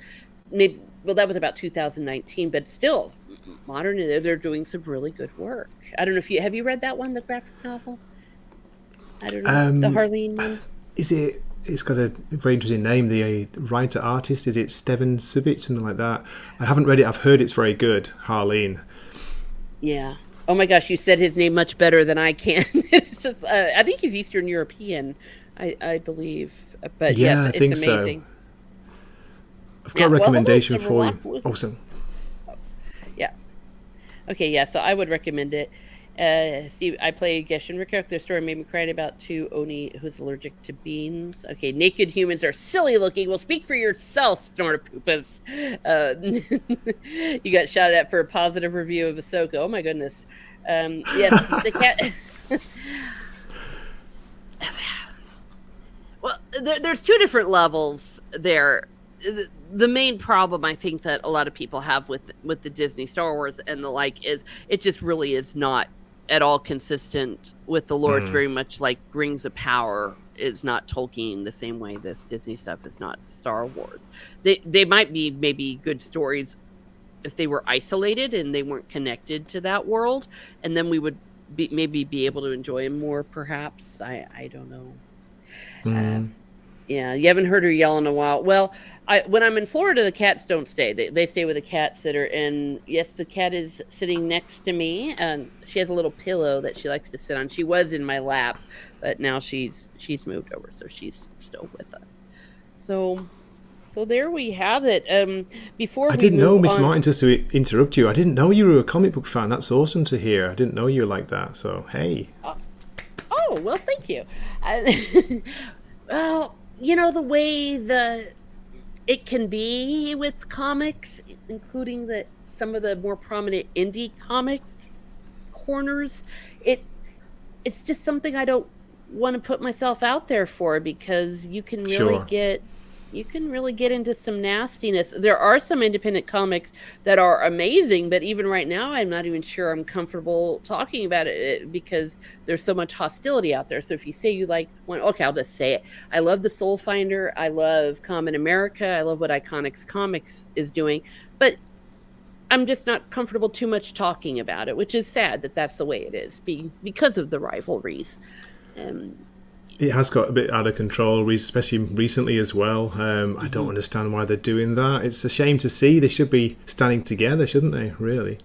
Maybe, well, that was about 2019, but still modern. They're doing some really good work. I don't know if have you read that one, the graphic novel? I don't know, the Harleen one. Is it? It's got a very interesting name. The writer artist, is it Steven Subic, something like that? I haven't read it. I've heard it's very good. Harleen. Yeah. Oh my gosh, you said his name much better than I can. It's just, I think he's Eastern European, I believe. But yeah, yes, I think it's amazing. So. I've got a recommendation for you. Yeah. Okay, yeah, so I would recommend it. Steve, I play Geshin Rikok. Their story made me cry about 2 Oni who's allergic to beans. Okay, naked humans are silly looking. Well, speak for yourself, Snortapoopas. You got shouted at for a positive review of Ahsoka. Oh my goodness. Yes, the cat. Well, there's 2 different levels there. The main problem I think that a lot of people have with the Disney Star Wars and the like is it just really is not at all consistent with the lore. It's very much like Rings of Power is not Tolkien the same way this Disney stuff is not Star Wars. They might be maybe good stories if they were isolated and they weren't connected to that world, and then we would maybe be able to enjoy them more, perhaps. I don't know. Yeah, you haven't heard her yell in a while. Well, when I'm in Florida, the cats don't stay. They stay with a cat sitter. And yes, the cat is sitting next to me. And she has a little pillow that she likes to sit on. She was in my lap, but now she's moved over, so she's still with us. So there we have it. Before I didn't know, Miss Martin, just to interrupt you, I didn't know you were a comic book fan. That's awesome to hear. I didn't know you were like that. So hey. Oh well, thank you. Well. The way it can be with comics, including some of the more prominent indie comic corners, it's just something I don't want to put myself out there for, because Sure. you can really get into some nastiness. There are some independent comics that are amazing, but even right now, I'm not even sure I'm comfortable talking about it because there's so much hostility out there. So if you say you like one, okay, I'll just say it. I love the Soul Finder. I love Common America. I love what Iconics Comics is doing, but I'm just not comfortable too much talking about it, which is sad that that's the way it is, because of the rivalries. Um, It has got a bit out of control, especially recently as well. I don't mhm. understand why they're doing that. It's a shame to see. They should be standing together, shouldn't they? Really?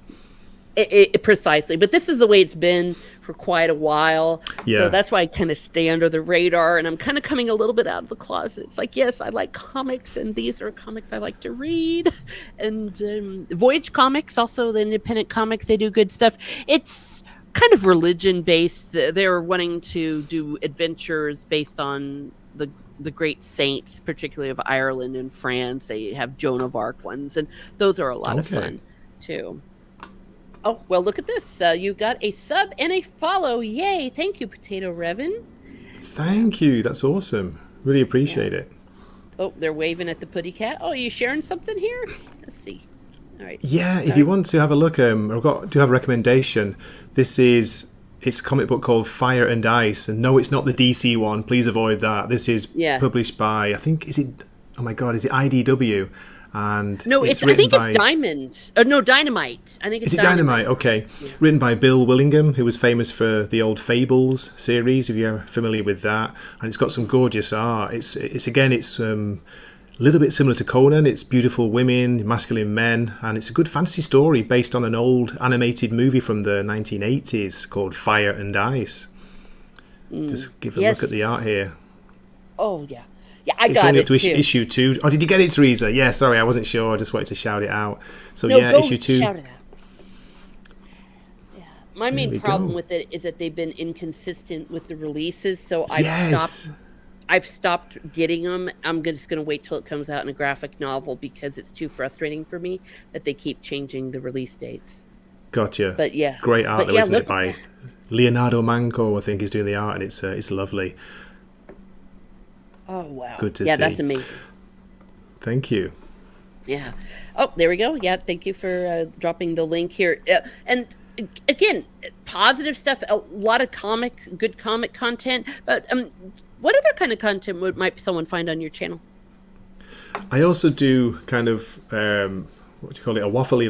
Precisely, but this is the way it's been for quite a while, so Yeah. that's why I kind of stay under the radar, and I'm kind of coming a little bit out of the closet. It's like, yes, I like comics, and these are comics I like to read. And Voyage Comics, also the independent comics, they do good stuff. It's kind of religion based. They're wanting to do adventures based on the great saints, particularly of Ireland and France. They have Joan of Arc ones, and those are a lot of Okay. fun too. Oh, well, look at this. You got a sub and a follow. Yay. Thank you, Potato Revan. Thank you. That's awesome. Really Yeah. appreciate it. Oh, they're waving at the putty cat. Oh, you sharing something here? Let's see. All right. Yeah, if Uh, you want to have a look, do have a recommendation. This is it's a comic book called Fire and Ice, and no, it's not the DC one. Please avoid that. This is yeah. published by I think is it? Oh my God, is it IDW? And No, it's I written think it's by Diamond. No, Dynamite. I think it's is it Dynamite? Dynamite. Okay, Yeah. written by Bill Willingham, who was famous for the old Fables series. If you're familiar with that, and it's got some gorgeous art. It's a little bit similar to Conan. It's beautiful women, masculine men, and it's a good fantasy story based on an old animated movie from the 1980s called Fire and Ice. Mm. Just give a look at the Yes. art here. Oh, yeah. Yeah, I It's got only up it to too. issue 2. Oh, did you get it, Teresa? Yeah, sorry, I wasn't sure. I just wanted to shout it out. So No, yeah, go issue 2. shout it out. Yeah. My There main we problem go. with it is that they've been inconsistent with the releases, so Yes. I've stopped getting them. Just going to wait till it comes out in a graphic novel because it's too frustrating for me that they keep changing the release dates. Gotcha. But yeah, Great art but though, yeah, isn't it? look at By that. Leonardo Manco, I think, is doing the art, and it's lovely. Oh wow, Good to yeah, that's see. amazing. Thank you. Yeah. Oh, there we go. Yeah, thank you for dropping the link here. And again, positive stuff. A lot of good comic content. But what other kind of content might someone find on your channel? I also do kind of what do you call it, a waffly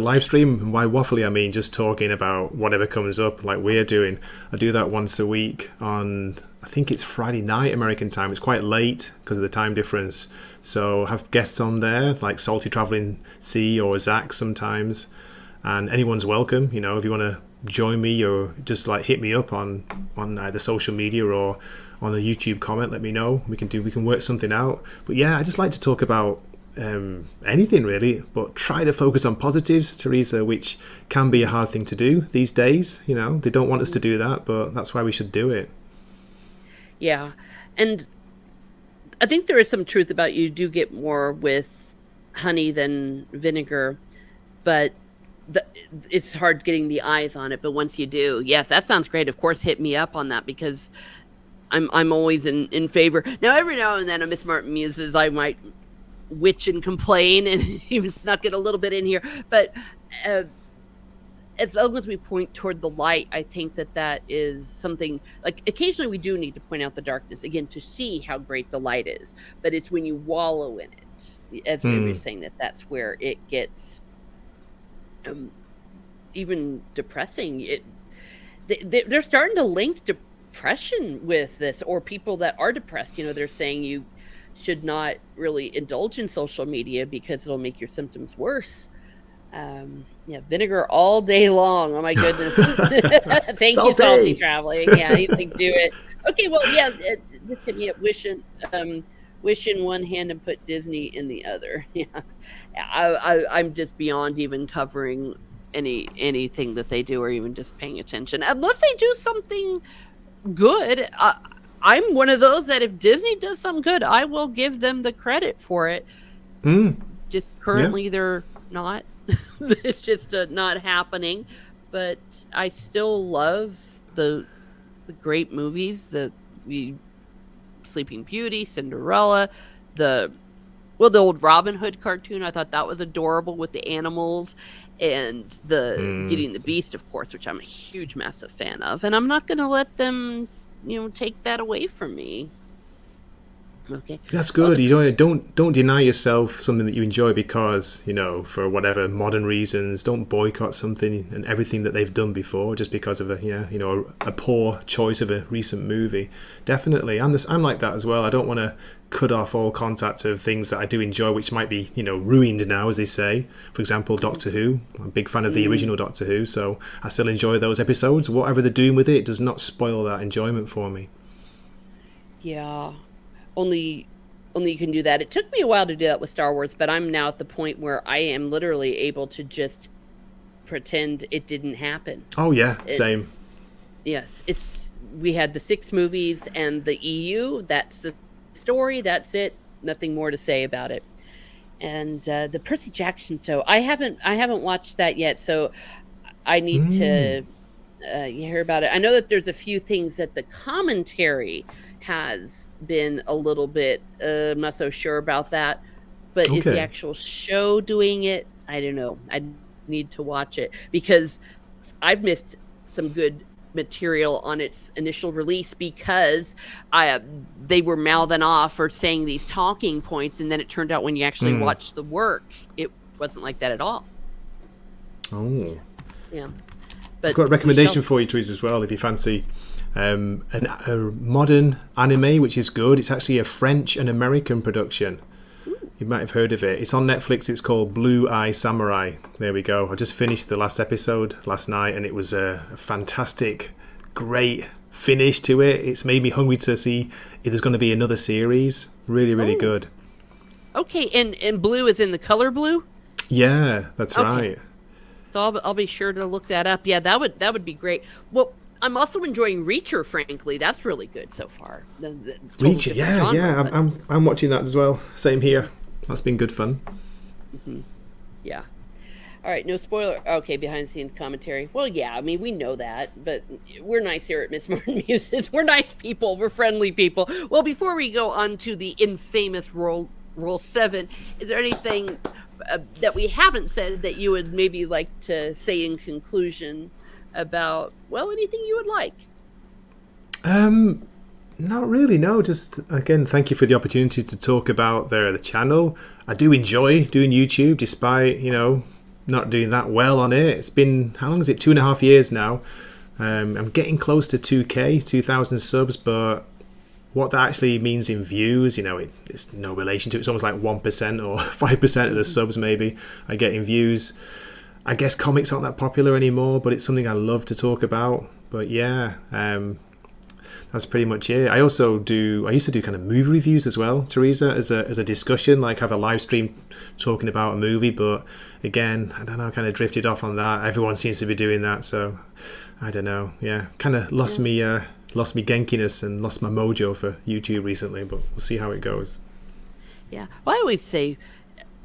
live stream. And by waffly, I mean just talking about whatever comes up, like we're doing. I do that once a week on, I think it's Friday night American time. It's quite late because of the time difference. So I have guests on there, like Salty Traveling C or Zach sometimes. And anyone's welcome. You know, if you want to join me or just like hit me up on either social media or on a YouTube comment, let me know. We can work something out. But yeah, I just like to talk about anything really, but try to focus on positives, Teresa, which can be a hard thing to do these days. You know, they don't want us to do that, but that's why we should do it. Yeah, and I think there is some truth about you do get more with honey than vinegar, but the, it's hard getting the eyes on it. But once you do, yes, that sounds great. Of course, hit me up on that because I'm always in favor. Every now and then, a Miss Martin Muses, I might witch and complain and even snuck it a little bit in here, but uh, as long as we point toward the light, I think that is something. Like occasionally we do need to point out the darkness again to see how great the light is, but it's when you wallow in it, as we were Hmm. saying, that's where it gets um, even depressing. They're starting to link depression with this, or people that are depressed. They're saying you should not really indulge in social media because it'll make your symptoms worse. Yeah, vinegar all day long. Oh my goodness. Thank you, Salty Salty. Traveling. Yeah, you can do it. Okay, well, yeah, just hit me up. Wish in one hand and put Disney in the other. Yeah, I'm just beyond even covering anything that they do or even just paying attention unless they do something good. I'm one of those that if Disney does something good, I will give them the credit for it. Hmm. Just Yeah. currently they're not. It's just not happening. But I still love the great movies, Sleeping Beauty, Cinderella, the the old Robin Hood cartoon. I thought that was adorable with the animals, and the Beauty and the Beast, of course, which I'm a huge, massive fan of. And I'm not going to let them, take that away from me. Okay, That's good. You don't deny yourself something that you enjoy because, for whatever modern reasons. Don't boycott something and everything that they've done before just because of a poor choice of a recent movie. Definitely, I'm like that as well. I don't want to cut off all contact of things that I do enjoy, which might be ruined now, as they say. For example, Doctor Who. I'm a big fan of the original Doctor Who, so I still enjoy those episodes. Whatever they're doing with it does not spoil that enjoyment for me. Yeah. Only you can do that. It took me a while to do that with Star Wars, but I'm now at the point where I am literally able to just pretend it didn't happen. Oh yeah, same. Yes, we had the 6 movies and the EU. That's the story. That's it. Nothing more to say about it. And the Percy Jackson show, I haven't watched that yet, so I need to hear about it. I know that there's a few things that the commentary has been a little bit I'm not so sure about that, but is the actual show doing it? I don't know. I need to watch it because I've missed some good material on its initial release because they were mouthing off or saying these talking points, and then it turned out when you actually watched the work, it wasn't like that at all. Oh, yeah. But I've got a recommendation for you, Teresa, as well, if you fancy a modern anime, which is good. It's actually a French and American production. You might have heard of it. It's on Netflix. It's called Blue Eye Samurai. There we go. I just finished the last episode last night, and it was a fantastic, great finish to it. It's made me hungry to see if there's going to be another series. Really, really good. Okay, and blue is in the color blue? Yeah, that's right. So I'll be sure to look that up. Yeah, that would be great. Well, I'm also enjoying Reacher, frankly. That's really good so far. Reacher, yeah. I'm watching that as well. Same here. That's been good fun. Mm-hmm. Yeah. All right, no spoiler. Okay, behind the scenes commentary. Well, yeah, I mean, we know that, but we're nice here at Miss Martin Muses. We're nice people. We're friendly people. Well, before we go on to the infamous Rule 7, is there anything that we haven't said that you would maybe like to say in conclusion about, well, anything you would like? Not really, no. Just, again, thank you for the opportunity to talk about the channel. I do enjoy doing YouTube, despite, not doing that well on it. It's been, how long is it? 2.5 years now. I'm getting close to 2,000 subs, but what that actually means in views, it's no relation to it. It's almost like 1% or 5% of the subs, maybe, I get in views. I guess comics aren't that popular anymore, but it's something I love to talk about. But yeah, that's pretty much it. I used to do kind of movie reviews as well, Teresa, as a discussion, like have a live stream talking about a movie. But again, I don't know, I kind of drifted off on that. Everyone seems to be doing that, so I don't know. Yeah, kind of lost me genkiness and lost my mojo for YouTube recently, but we'll see how it goes. Yeah, well, I always say,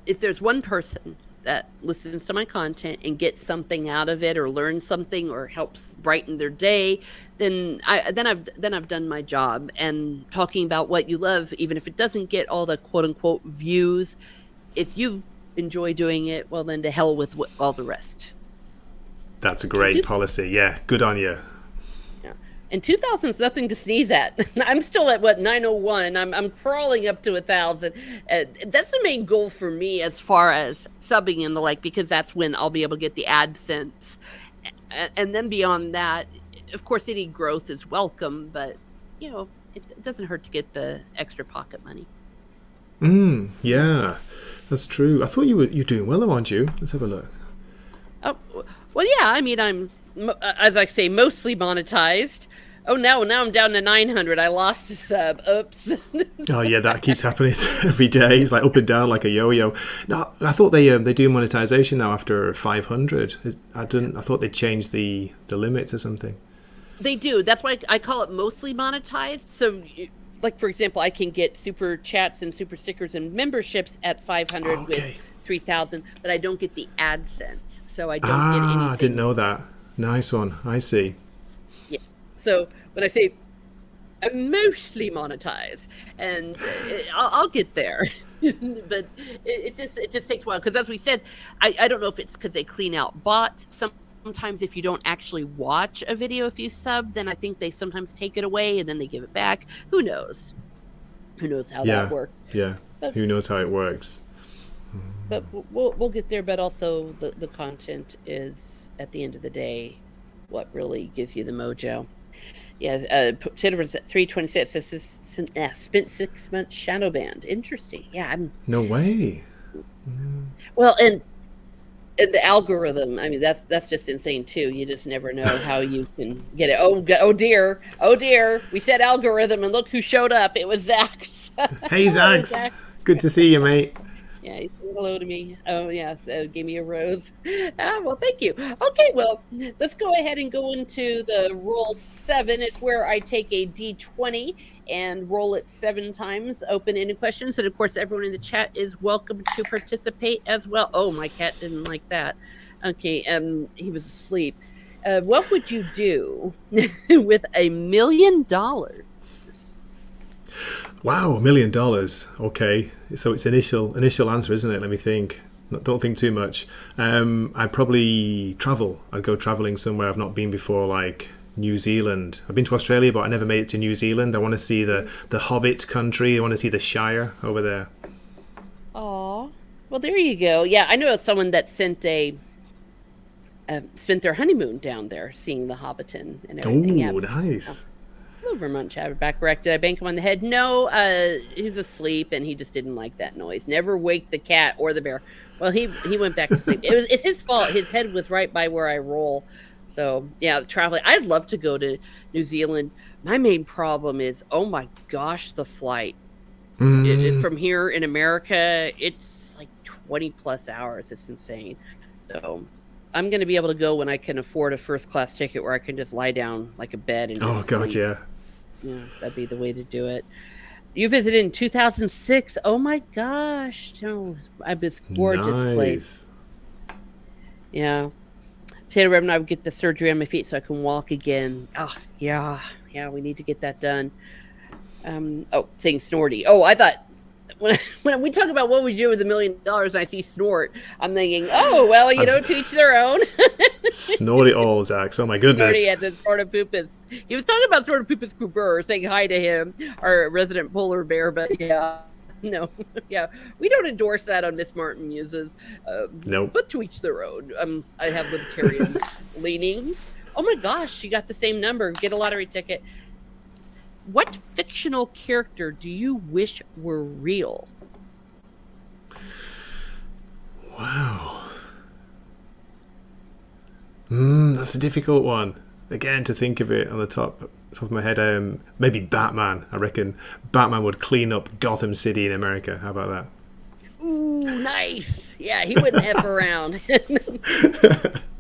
if there's one person that listens to my content and gets something out of it, or learns something, or helps brighten their day, then I've done my job. And talking about what you love, even if it doesn't get all the quote unquote views, if you enjoy doing it, well, then to hell with all the rest. That's a great policy. Yeah, good on you. And 2,000 is nothing to sneeze at. I'm still at 901. I'm crawling up to 1,000. That's the main goal for me as far as subbing and the like, because that's when I'll be able to get the AdSense. And then beyond that, of course, any growth is welcome, but it doesn't hurt to get the extra pocket money. Yeah, that's true. I thought you're doing well, aren't you? Let's have a look. Oh, well, yeah. I mean, I'm, as I say, mostly monetized. Oh, now I'm down to 900. I lost a sub. Oops. Oh yeah, that keeps happening every day. It's like up and down like a yo-yo. No, I thought they do monetization now after 500. I thought they changed the limits or something. They do. That's why I call it mostly monetized. So, like for example, I can get super chats and super stickers and memberships at 500 with 3,000, but I don't get the AdSense. So I don't get anything. I didn't know that. Nice one. I see. Yeah. So when I say I'm mostly monetized, and I'll get there. But it just takes a while because, as we said, I don't know if it's because they clean out bots. Sometimes if you don't actually watch a video, if you sub, then I think they sometimes take it away and then they give it back. Who knows? Who knows how that Yeah, works? yeah. But Who knows how it works? but we'll get there. But also the content is, at the end of the day, what really gives you the mojo. Yeah, Jennifer's at 326. This is spent 6 months shadow banned. Interesting. Yeah, I'm No way. well, and the algorithm. I mean, that's just insane too. You just never know how you can get it. Oh dear, oh dear. We said algorithm, and look who showed up. It was Zach. Hey, Zax. Zach. Good to see you, mate. Yeah, he said hello to me. Oh, yeah, gave me a rose. Well, thank you. Okay, well, let's go ahead and go into the roll 7. It's where I take a d20 and roll it 7 times, open-ended questions. And, of course, everyone in the chat is welcome to participate as well. Oh, my cat didn't like that. Okay, he was asleep. What would you do with $1 million? Wow, $1 million. Okay, so it's initial answer, isn't it? Let me think. Don't think too much. I'd probably travel. I'd go traveling somewhere I've not been before, like New Zealand. I've been to Australia, but I never made it to New Zealand. I want to see the Hobbit country. I want to see the Shire over there. Aw. Well, there you go. Yeah, I know someone that spent their honeymoon down there, seeing the Hobbiton and Oh, everything. Yeah. nice. Hello, Vermont Chat. Back correct. Did I bank him on the head? No, he was asleep and he just didn't like that noise. Never wake the cat or the bear. Well, he went back to sleep. It's his fault. His head was right by where I roll. So yeah, traveling. I'd love to go to New Zealand. My main problem is, oh my gosh, the flight. From here in America, it's like 20 plus hours. It's insane. So I'm going to be able to go when I can afford a first class ticket where I can just lie down like a bed and just Oh God, sleep. yeah. Yeah, that'd be the way to do it. You visited in 2006. Oh my gosh. Oh, this gorgeous place. Nice. Yeah. Potato Rev and I would get the surgery on my feet so I can walk again. Oh, yeah. Yeah, we need to get that done. Saying Snorty. Oh, I thought when we talk about what we do with $1 million and I see Snort, I'm thinking, oh, well, to each their own. Snort it all, Zax. Oh my goodness. Snorty had the Snortopupus. He was talking about Snortopupus Cooper, saying hi to him, our resident polar bear, but yeah. No, yeah, we don't endorse that on Miss Martin Muses. Nope. But to each their own. I have libertarian leanings. Oh my gosh, you got the same number. Get a lottery ticket. What fictional character do you wish were real? Wow. That's a difficult one. Again, to think of it on the top of my head, maybe Batman. I reckon Batman would clean up Gotham City in America. How about that? Ooh, nice. Yeah, he wouldn't F around.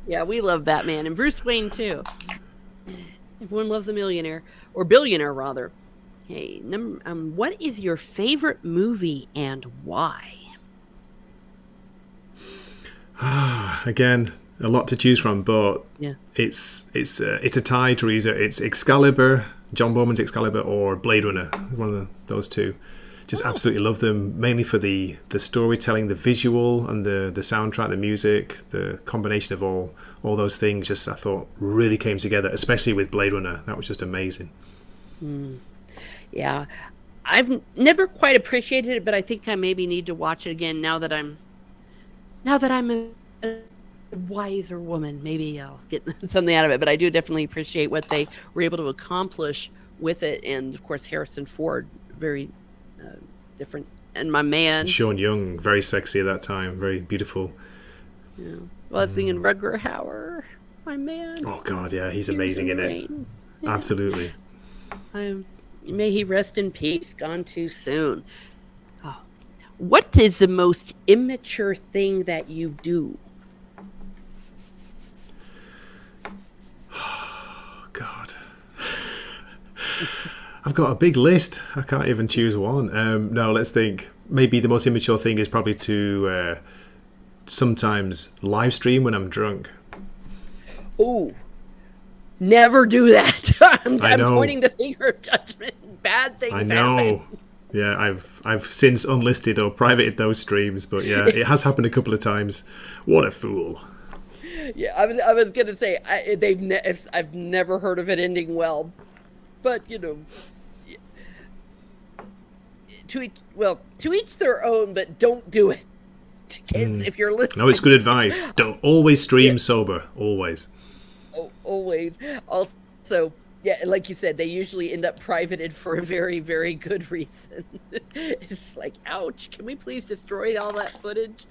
Yeah, we love Batman and Bruce Wayne too. Everyone loves a millionaire, or billionaire rather. Hey, what is your favorite movie and why? Again, a lot to choose from, but Yeah. it's a tie, Teresa. It's Excalibur, John Bowman's Excalibur, or Blade Runner. One of those two. Just absolutely love them, mainly for the storytelling, the visual, and the soundtrack, the music, the combination of all those things. Just I thought really came together, especially with Blade Runner. That was just amazing. Yeah, I've never quite appreciated it, but I think I maybe need to watch it again now that I'm a wiser woman. Maybe I'll get something out of it. But I do definitely appreciate what they were able to accomplish with it, and of course Harrison Ford, very different, and my man Sean Young, very sexy at that time, very beautiful. Yeah. Well, I was thinking Rutger Hauer, my man. Oh God, yeah, he's amazing in it. Yeah. Absolutely. May he rest in peace. Gone too soon. Oh. What is the most immature thing that you do? Oh God. I've got a big list. I can't even choose one. No, let's think. Maybe the most immature thing is probably to sometimes live stream when I'm drunk. Oh, Never do that. I I'm know. pointing the finger of judgment. Bad I things know. happen. Yeah, I've since unlisted or privated those streams, but yeah, it has happened a couple of times. What a fool. Yeah, I was gonna say I've never heard of it ending well, but to each their own. But don't do it, kids. If you're No, it's listening, good advice. Don't always yeah, stream sober. Always. always. Also, yeah, like you said, they usually end up privated for a very, very good reason. It's like, ouch! Can we please destroy all that footage?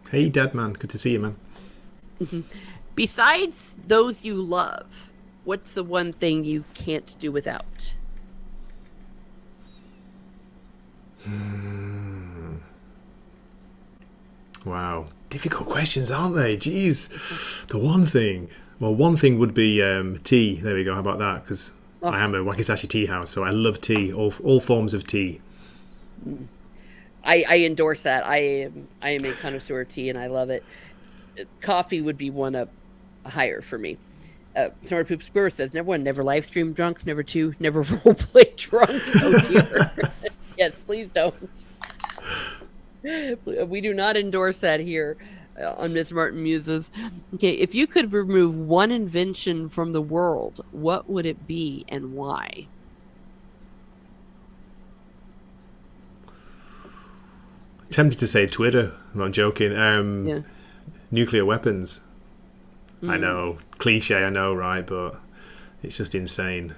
Hey, Dad Man. Good to see you, man. Besides those you love, what's the one thing you can't do without? Wow. Difficult questions, aren't they? Jeez. The one thing. Well, one thing would be tea. There we go. How about that? Because I am a Wakizashi tea house, so I love tea. All forms of tea. I endorse that. I am a connoisseur of tea, and I love it. Coffee would be one up higher for me. Smart Poop Squirrel says, "Never one, never live stream drunk. Never two, never role play drunk." Oh dear. Yes, please don't. We do not endorse that here on Miss Martin Muses. Okay, if you could remove one invention from the world, what would it be and why? Tempted to say Twitter. I'm not joking. Yeah. Nuclear weapons. I know, cliche. I know, right? But it's just insane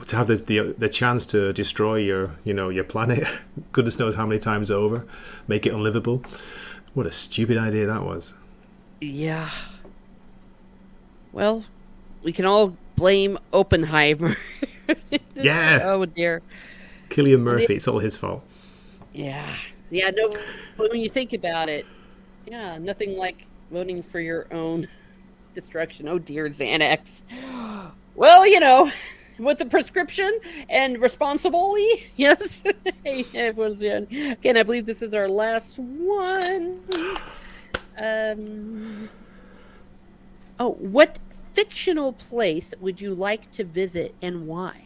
to have the chance to destroy your planet. Goodness knows how many times over, make it unlivable. What a stupid idea that was. Yeah. Well, we can all blame Oppenheimer. Yeah. Oh dear. Cillian Murphy. It's all his fault. Yeah. Yeah. No. But when you think about it, yeah, nothing like voting for your own destruction. Oh dear, Xanax. Well, with the prescription and responsibly, yes. Hey, everyone's in. Again, I believe this is our last one. What fictional place would you like to visit and why?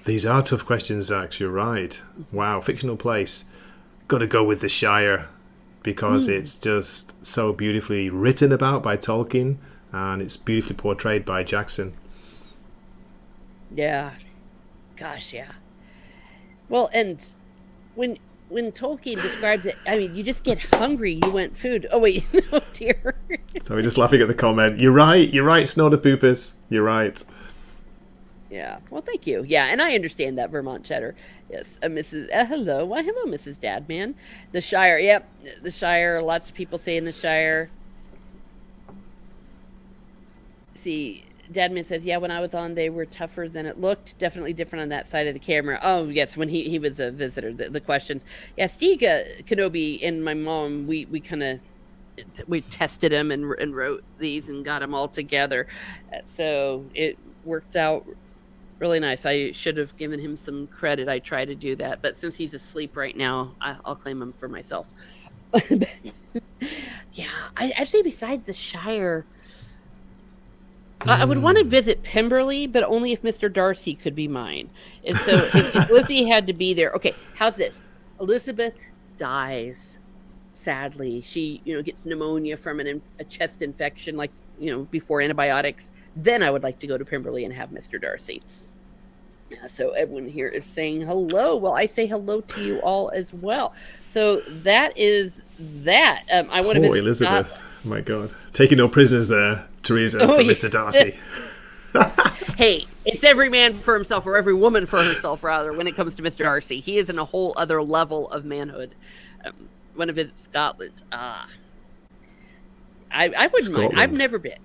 These are tough questions, Zach. You're right. Wow, fictional place. Got to go with the Shire because it's just so beautifully written about by Tolkien and it's beautifully portrayed by Jackson. Yeah. Gosh, yeah. Well, and when Tolkien describes it, I mean, you just get hungry. You want food. Oh wait, oh dear. Sorry, just laughing at the comment. You're right, Snorter Poopus. You're right. Yeah. Well, thank you. Yeah, and I understand that, Vermont Cheddar. Yes, Mrs. Hello. Why, hello, Mrs. Dadman. The Shire. Yep, the Shire. Lots of people say in the Shire. See, Dadman says, yeah, when I was on, they were tougher than it looked. Definitely different on that side of the camera. Oh, yes, when he was a visitor. The questions. Yeah, Stiga, Kenobi, and my mom, we kind of we tested him and wrote these and got them all together. So it worked out really nice. I should have given him some credit. I try to do that, but since he's asleep right now, I'll claim him for myself. Yeah, I'd say besides the Shire, I would want to visit Pemberley, but only if Mr. Darcy could be mine. And so if Lizzie had to be there, okay, how's this? Elizabeth dies, sadly. She, gets pneumonia from a chest infection, like, before antibiotics. Then I would like to go to Pemberley and have Mr. Darcy. So everyone here is saying hello. Well, I say hello to you all as well. So that is that. I want to visit Elizabeth. Scotland. Oh my God. Taking no prisoners there, Teresa, for Mr. Darcy. Hey, it's every man for himself, or every woman for herself, rather, when it comes to Mr. Darcy. He is in a whole other level of manhood. Want to visit Scotland. I wouldn't mind. I've never been.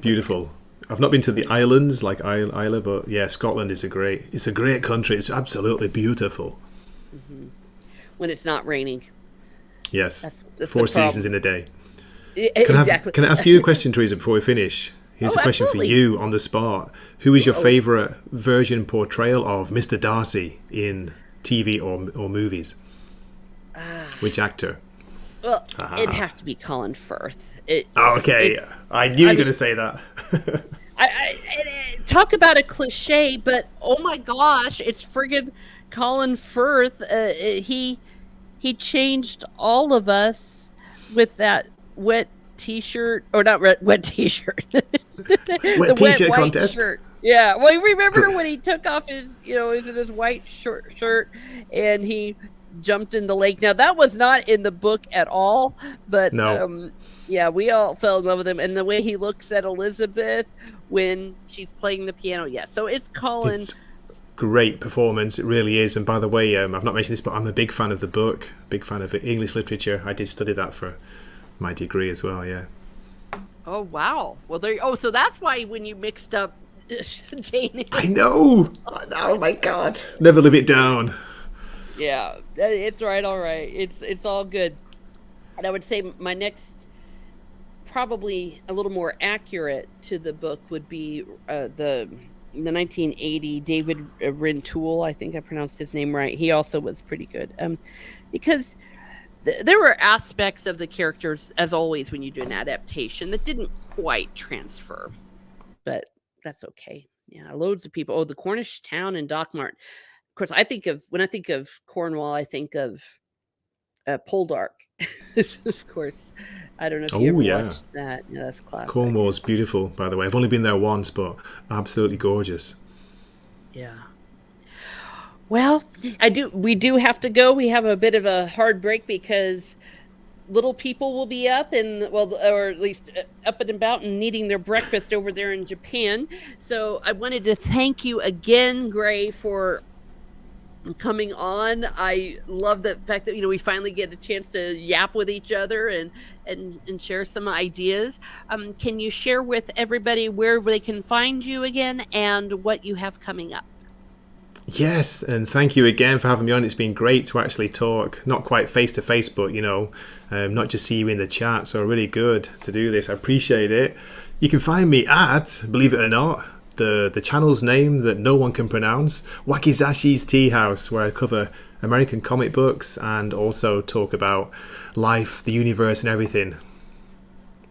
Beautiful. Been. I've not been to the islands like Isla, but yeah, Scotland is a great country. It's absolutely beautiful. Mm-hmm. When it's not raining. Yes, that's 4 seasons in a day. Exactly. Can I ask you a question, Teresa, before we finish? Here's a question for you on the spot. Who is your favourite version portrayal of Mr. Darcy in TV or movies? Which actor? Well, it'd Ah. have to be Colin Firth. Oh, It, okay. I knew you I were going mean, to say that. talk about a cliche, but oh my gosh, it's friggin' Colin Firth. He changed all of us with that wet T-shirt, or not wet T-shirt, the Wet wet t-shirt white contest. shirt. Yeah, well, you remember Gr- when he took off his, is in his white shirt, and he jumped in the lake. Now that was not in the book at all, but No, yeah, we all fell in love with him, and the way he looks at Elizabeth when she's playing the piano. Yeah, so it's Colin. it's great performance. It really is. And by the way, I've not mentioned this, but I'm a big fan of the book. Big fan of English literature. I did study that for my degree as well. Yeah. Oh wow. Well, there. Oh, so that's why when you mixed up Jane. I know. I know. Oh my God. Never live it down. Yeah, it's right. All right. It's all good. And I would say my next, probably a little more accurate to the book, would be the 1980 David Rintoul. I think I pronounced his name right. He also was pretty good. Because there were aspects of the characters, as always, when you do an adaptation that didn't quite transfer, but that's okay. Yeah, loads of people. Oh, the Cornish town in Dockmart. Of course, when I think of Cornwall, I think of Poldark. Of course, I don't know if you Oh ever yeah. watched that. Yeah, that's classic. Cornwall's beautiful, by the way. I've only been there once, but absolutely gorgeous. Yeah. Well, I do. We do have to go. We have a bit of a hard break because little people will be up and, well, or at least up and about and needing their breakfast over there in Japan. So I wanted to thank you again, Gray, for coming on. I love the fact that we finally get a chance to yap with each other and share some ideas. Can you share with everybody where they can find you again and what you have coming up? Yes, and thank you again for having me on. It's been great to actually talk, not quite face to face, but not just see you in the chat. So really good to do this. I appreciate it. You can find me at, believe it or not, the channel's name that no one can pronounce, WAKIZASHI'S Teahouse, where I cover American comic books and also talk about life, the universe, and everything.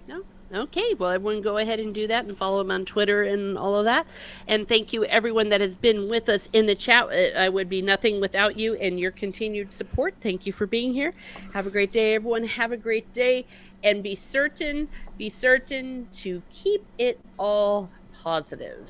No? Okay, well, everyone go ahead and do that and follow him on Twitter and all of that. And thank you, everyone that has been with us in the chat. I would be nothing without you and your continued support. Thank you for being here. Have a great day, everyone. Have a great day. And be certain to keep it all positive.